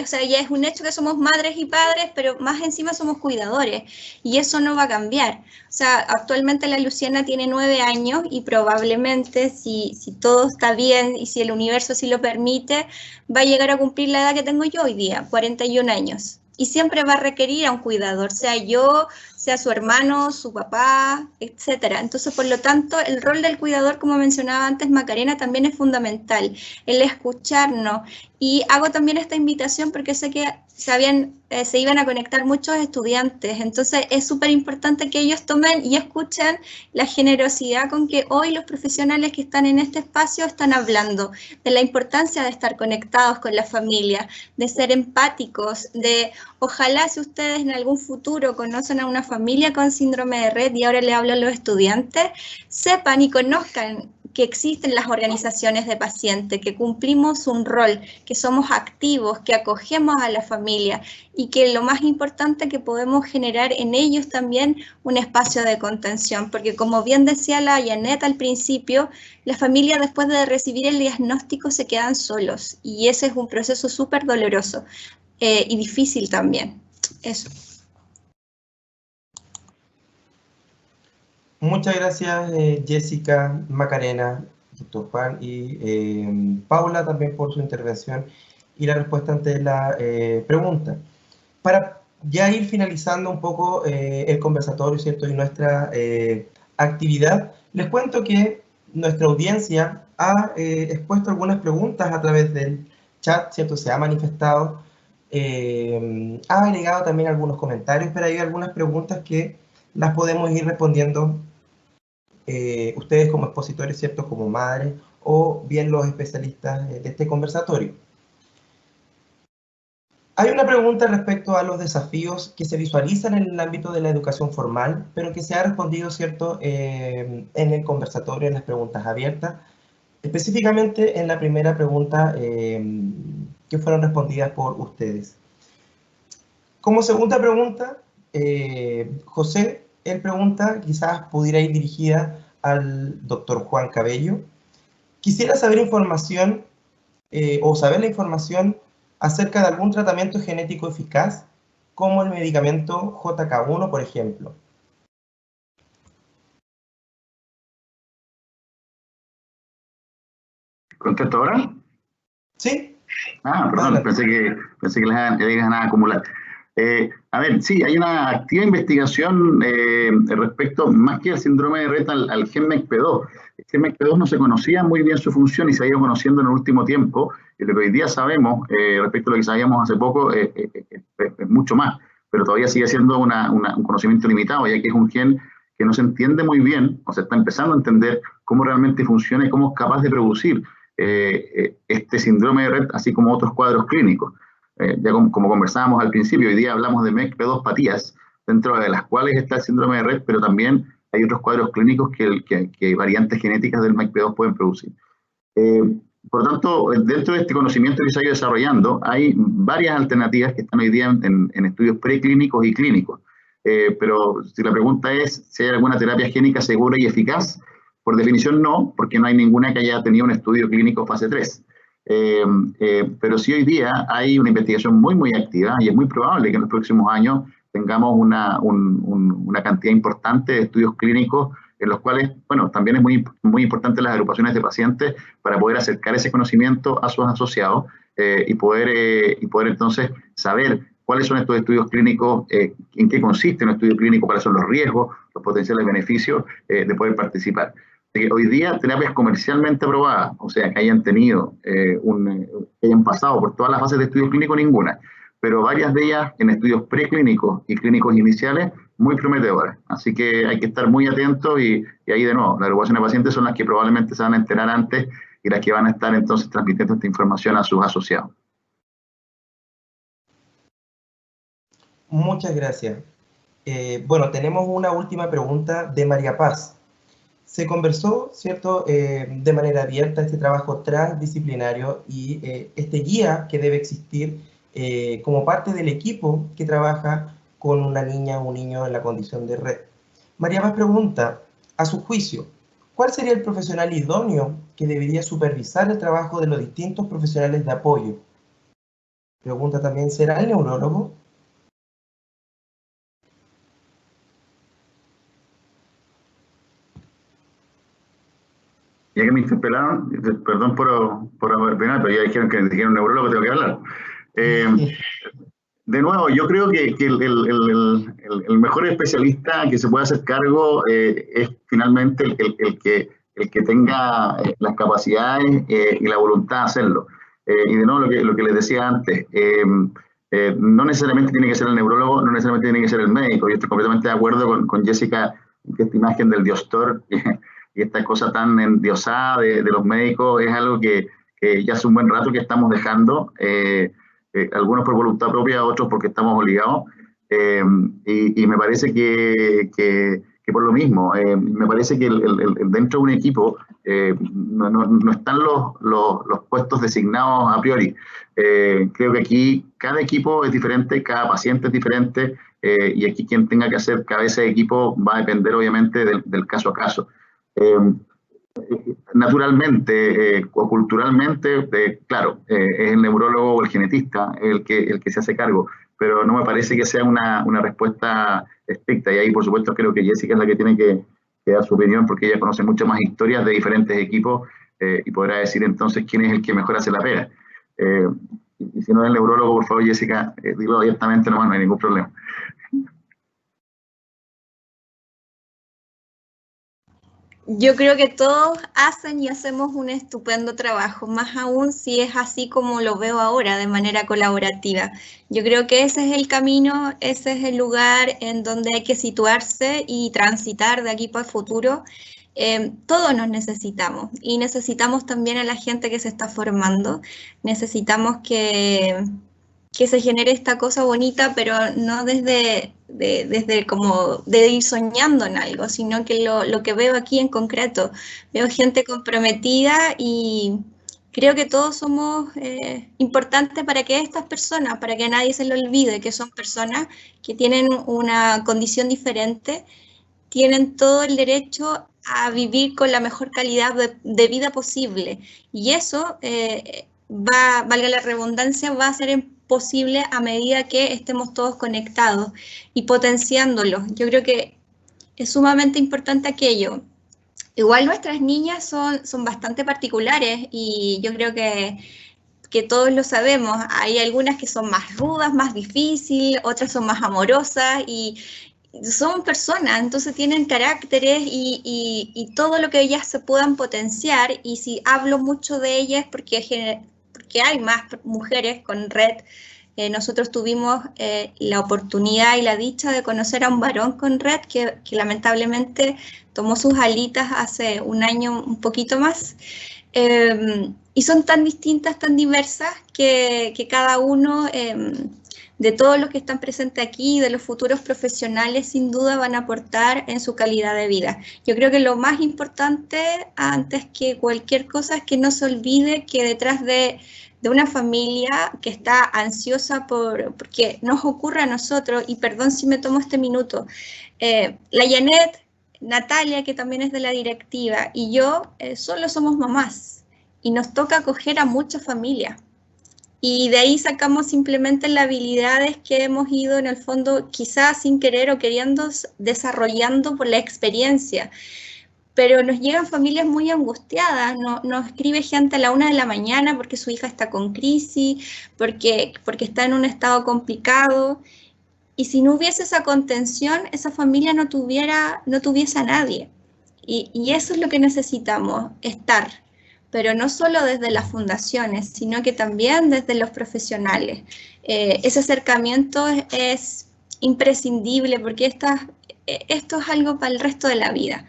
sea, ya es un hecho que somos madres y padres, pero más encima somos cuidadores y eso no va a cambiar. O sea, actualmente la Luciana tiene 9 años y probablemente si todo está bien y si el universo sí lo permite, va a llegar a cumplir la edad que tengo yo hoy día, 41 años. Y siempre va a requerir a un cuidador, sea yo, sea su hermano, su papá, etcétera. Entonces, por lo tanto, el rol del cuidador, como mencionaba antes Macarena, también es fundamental, el escucharnos. Y hago también esta invitación porque sé que se iban a conectar muchos estudiantes, entonces es súper importante que ellos tomen y escuchen la generosidad con que hoy los profesionales que están en este espacio están hablando de la importancia de estar conectados con la familia, de ser empáticos, de ojalá si ustedes en algún futuro conocen a una familia con síndrome de Rett, y ahora le hablo a los estudiantes, sepan y conozcan que existen las organizaciones de pacientes, que cumplimos un rol, que somos activos, que acogemos a la familia y que lo más importante que podemos generar en ellos también un espacio de contención, porque como bien decía la Janet al principio, las familias después de recibir el diagnóstico se quedan solos y ese es un proceso súper doloroso y difícil también. Eso. Muchas gracias, Jessica, Macarena, doctor Juan y Paula también por su intervención y la respuesta ante la pregunta. Para ya ir finalizando un poco el conversatorio, ¿cierto? Y nuestra actividad, les cuento que nuestra audiencia ha expuesto algunas preguntas a través del chat, ¿cierto? Se ha manifestado, ha agregado también algunos comentarios, pero hay algunas preguntas que las podemos ir respondiendo ustedes como expositores, ¿cierto? Como madres o bien los especialistas de este conversatorio. Hay una pregunta respecto a los desafíos que se visualizan en el ámbito de la educación formal, pero que se ha respondido, ¿cierto? En el conversatorio, en las preguntas abiertas, específicamente en la primera pregunta que fueron respondidas por ustedes. Como segunda pregunta, José, él pregunta, quizás pudiera ir dirigida al doctor Juan Cabello. Quisiera saber información o saber la información acerca de algún tratamiento genético eficaz, como el medicamento JK1, por ejemplo. ¿Contesto ahora? Sí. Perdón, pensé que les iban a acumular. A ver, sí, hay una activa investigación respecto, más que al síndrome de Rett, al gen MECP2. El gen MECP2 no se conocía muy bien su función y se ha ido conociendo en el último tiempo, y lo que hoy día sabemos respecto a lo que sabíamos hace poco es mucho más, pero todavía sigue siendo un conocimiento limitado, ya que es un gen que no se entiende muy bien, o se está empezando a entender cómo realmente funciona y cómo es capaz de producir este síndrome de Rett, así como otros cuadros clínicos. Ya como conversábamos al principio, hoy día hablamos de MECP2-patías, dentro de las cuales está el síndrome de Rett, pero también hay otros cuadros clínicos que variantes genéticas del MECP2 pueden producir. Por lo tanto, dentro de este conocimiento que se ha ido desarrollando, hay varias alternativas que están hoy día en estudios preclínicos y clínicos. pero si la pregunta es si hay alguna terapia génica segura y eficaz, por definición no, porque no hay ninguna que haya tenido un estudio clínico fase 3. Pero sí hoy día hay una investigación muy activa y es muy probable que en los próximos años tengamos una cantidad importante de estudios clínicos en los cuales, bueno, también es muy importante las agrupaciones de pacientes para poder acercar ese conocimiento a sus asociados y poder entonces saber cuáles son estos estudios clínicos, en qué consiste un estudio clínico, cuáles son los riesgos, los potenciales beneficios de poder participar. Hoy día terapias comercialmente aprobadas, o sea, que hayan tenido, que hayan pasado por todas las fases de estudio clínico, ninguna, pero varias de ellas en estudios preclínicos y clínicos iniciales, muy prometedoras. Así que hay que estar muy atentos y ahí de nuevo, las agrupaciones de pacientes son las que probablemente se van a enterar antes y las que van a estar entonces transmitiendo esta información a sus asociados. Muchas gracias. Bueno, tenemos una última pregunta de María Paz. Se conversó, ¿cierto?, de manera abierta este trabajo transdisciplinario y este guía que debe existir como parte del equipo que trabaja con una niña o un niño en la condición de red. María Paz pregunta, a su juicio, ¿cuál sería el profesional idóneo que debería supervisar el trabajo de los distintos profesionales de apoyo? Pregunta también, ¿será el neurólogo? Ya que me interpelaron, perdón por haber opinado, pero ya dijeron que un neurólogo, tengo que hablar. De nuevo, yo creo que el mejor especialista que se puede hacer cargo es finalmente el que tenga las capacidades y la voluntad de hacerlo. Y de nuevo, lo que les decía antes, no necesariamente tiene que ser el neurólogo, no necesariamente tiene que ser el médico. Yo estoy completamente de acuerdo con Jessica, que esta imagen del diostor y esta cosa tan endiosada de los médicos es algo que ya hace un buen rato que estamos dejando, algunos por voluntad propia, otros porque estamos obligados, y me parece que por lo mismo, me parece que dentro de un equipo no están los puestos designados a priori. Creo que aquí cada equipo es diferente, cada paciente es diferente, y aquí quien tenga que hacer cabeza de equipo va a depender obviamente del caso a caso. Naturalmente o culturalmente, claro, es el neurólogo o el genetista el que se hace cargo, pero no me parece que sea una respuesta estricta, y ahí por supuesto creo que Jessica es la que tiene que dar su opinión, porque ella conoce muchas más historias de diferentes equipos y podrá decir entonces quién es el que mejor hace la pega. Y si no es el neurólogo, por favor, Jessica, dilo abiertamente nomás, no hay ningún problema. Yo creo que todos hacen y hacemos un estupendo trabajo, más aún si es así como lo veo ahora, de manera colaborativa. Yo creo que ese es el camino, ese es el lugar en donde hay que situarse y transitar de aquí para el futuro. Todos nos necesitamos y necesitamos también a la gente que se está formando. Necesitamos que se genere esta cosa bonita, pero no desde como de ir soñando en algo, sino que lo que veo aquí en concreto, veo gente comprometida y creo que todos somos importantes para que estas personas, para que nadie se lo olvide, que son personas que tienen una condición diferente, tienen todo el derecho a vivir con la mejor calidad de vida posible, y eso valga la redundancia, va a ser posible a medida que estemos todos conectados y potenciándolos. Yo creo que es sumamente importante aquello. Igual nuestras niñas son bastante particulares y yo creo que todos lo sabemos. Hay algunas que son más rudas, más difíciles, otras son más amorosas y son personas, entonces tienen caracteres y todo lo que ellas se puedan potenciar, y si hablo mucho de ellas porque hay más mujeres con red. Nosotros tuvimos la oportunidad y la dicha de conocer a un varón con red que lamentablemente tomó sus alitas hace un año, un poquito más, y son tan distintas, tan diversas, que cada uno de todos los que están presentes aquí, de los futuros profesionales, sin duda van a aportar en su calidad de vida. Yo creo que lo más importante, antes que cualquier cosa, es que no se olvide que detrás de de una familia que está ansiosa porque nos ocurre a nosotros, y perdón si me tomo este minuto, la Janet, Natalia, que también es de la directiva, y yo solo somos mamás, y nos toca acoger a muchas familias. Y de ahí sacamos simplemente las habilidades que hemos ido en el fondo, quizás sin querer o queriendo, desarrollando por la experiencia. Pero nos llegan familias muy angustiadas, nos escribe gente a la 1 de la mañana porque su hija está con crisis, porque está en un estado complicado, y si no hubiese esa contención, esa familia no tuviese a nadie. Y eso es lo que necesitamos, estar, pero no solo desde las fundaciones, sino que también desde los profesionales. Ese acercamiento es imprescindible porque esto es algo para el resto de la vida.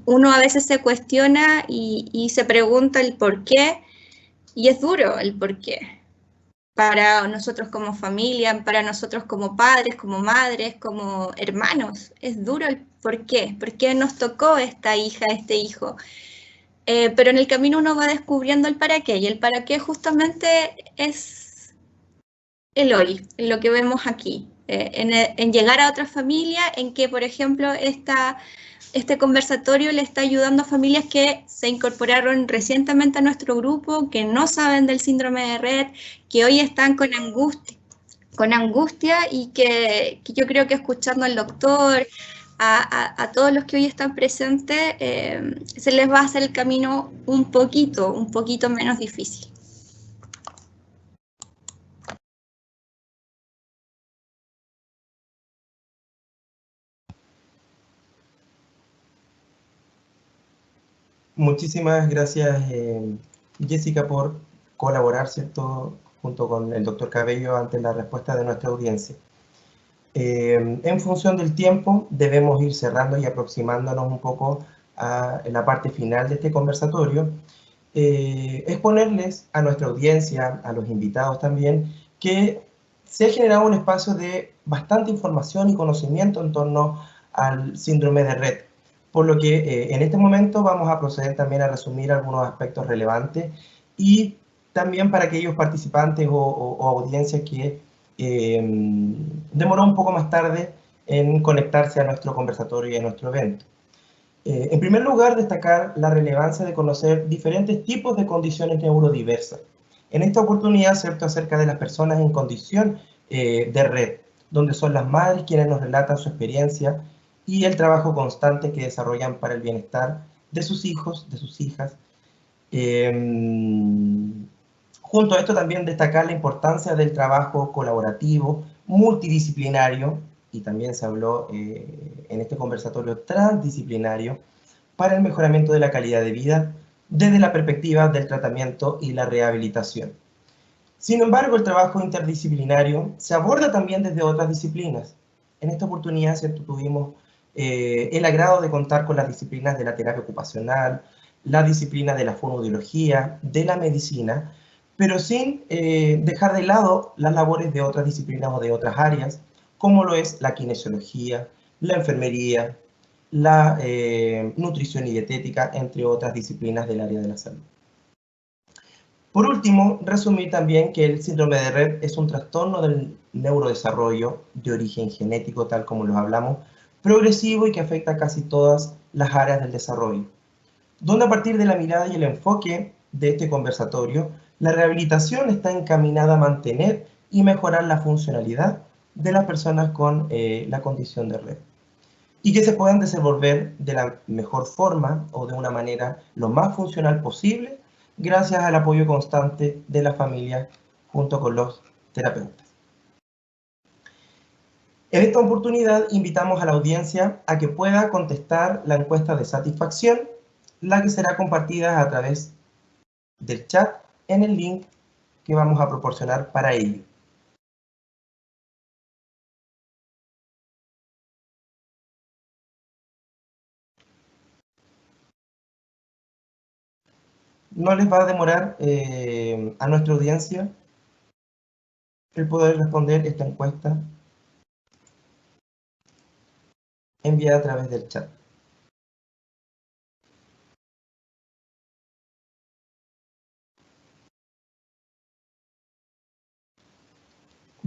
Uno a veces se cuestiona y se pregunta el por qué, y es duro el por qué. Para nosotros como familia, para nosotros como padres, como madres, como hermanos, es duro el por qué nos tocó esta hija, este hijo. Pero en el camino uno va descubriendo el para qué, y el para qué justamente es el hoy, en lo que vemos aquí. En llegar a otra familia, en que, por ejemplo, este conversatorio le está ayudando a familias que se incorporaron recientemente a nuestro grupo, que no saben del síndrome de Rett, que hoy están con angustia y que yo creo que escuchando al doctor, a todos los que hoy están presentes, se les va a hacer el camino un poquito menos difícil. Muchísimas gracias, Jessica, por colaborar, ¿cierto?, junto con el doctor Cabello ante la respuesta de nuestra audiencia. En función del tiempo, debemos ir cerrando y aproximándonos un poco a la parte final de este conversatorio. Exponerles a nuestra audiencia, a los invitados también, que se ha generado un espacio de bastante información y conocimiento en torno al síndrome de Rett, por lo que en este momento vamos a proceder también a resumir algunos aspectos relevantes, y también para aquellos participantes o audiencias que demoró un poco más tarde en conectarse a nuestro conversatorio y a nuestro evento. En primer lugar, destacar la relevancia de conocer diferentes tipos de condiciones neurodiversas. En esta oportunidad, ¿cierto?, acerca de las personas en condición de Rett, donde son las madres quienes nos relatan su experiencia y el trabajo constante que desarrollan para el bienestar de sus hijos, de sus hijas. Junto a esto también destacar la importancia del trabajo colaborativo, multidisciplinario, y también se habló en este conversatorio transdisciplinario, para el mejoramiento de la calidad de vida desde la perspectiva del tratamiento y la rehabilitación. Sin embargo, el trabajo interdisciplinario se aborda también desde otras disciplinas. En esta oportunidad, ¿cierto?, tuvimos el agrado de contar con las disciplinas de la terapia ocupacional, la disciplina de la fonoaudiología, de la medicina, pero sin dejar de lado las labores de otras disciplinas o de otras áreas, como lo es la kinesiología, la enfermería, la nutrición y dietética, entre otras disciplinas del área de la salud. Por último, resumir también que el síndrome de Rett es un trastorno del neurodesarrollo de origen genético, tal como lo hablamos, progresivo y que afecta a casi todas las áreas del desarrollo, donde a partir de la mirada y el enfoque de este conversatorio, la rehabilitación está encaminada a mantener y mejorar la funcionalidad de las personas con la condición de Rett, y que se puedan desenvolver de la mejor forma o de una manera lo más funcional posible, gracias al apoyo constante de la familia junto con los terapeutas. En esta oportunidad invitamos a la audiencia a que pueda contestar la encuesta de satisfacción, la que será compartida a través del chat en el link que vamos a proporcionar para ello. No les va a demorar a nuestra audiencia el poder responder esta encuesta enviada a través del chat.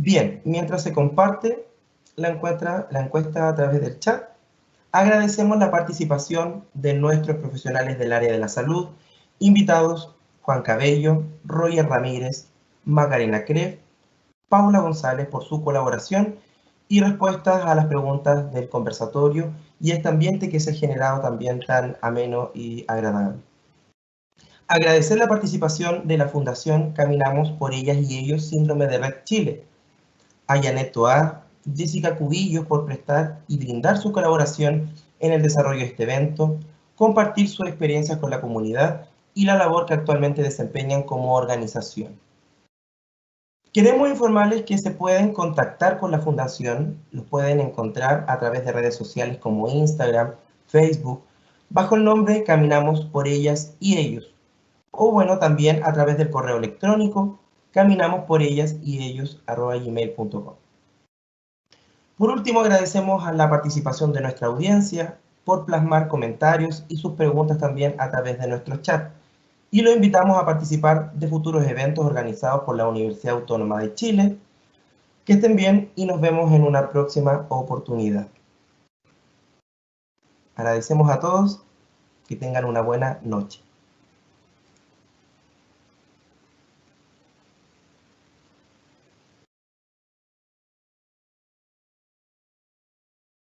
Bien, mientras se comparte la encuesta a través del chat, agradecemos la participación de nuestros profesionales del área de la salud, invitados Juan Cabello, Roger Ramírez, Macarena Crev, Paula González por su colaboración y respuestas a las preguntas del conversatorio y este ambiente que se ha generado también tan ameno y agradable. Agradecer la participación de la Fundación Caminamos por Ellas y Ellos Síndrome de Rett Chile, a Janet Toá, Jessica Cubillos por prestar y brindar su colaboración en el desarrollo de este evento, compartir sus experiencias con la comunidad y la labor que actualmente desempeñan como organización. Queremos informarles que se pueden contactar con la Fundación, los pueden encontrar a través de redes sociales como Instagram, Facebook, bajo el nombre Caminamos por Ellas y Ellos, o bueno, también a través del correo electrónico caminamosporellasyellos@gmail.com. Por último, agradecemos a la participación de nuestra audiencia por plasmar comentarios y sus preguntas también a través de nuestro chat. Y los invitamos a participar de futuros eventos organizados por la Universidad Autónoma de Chile. Que estén bien y nos vemos en una próxima oportunidad. Agradecemos a todos, que tengan una buena noche.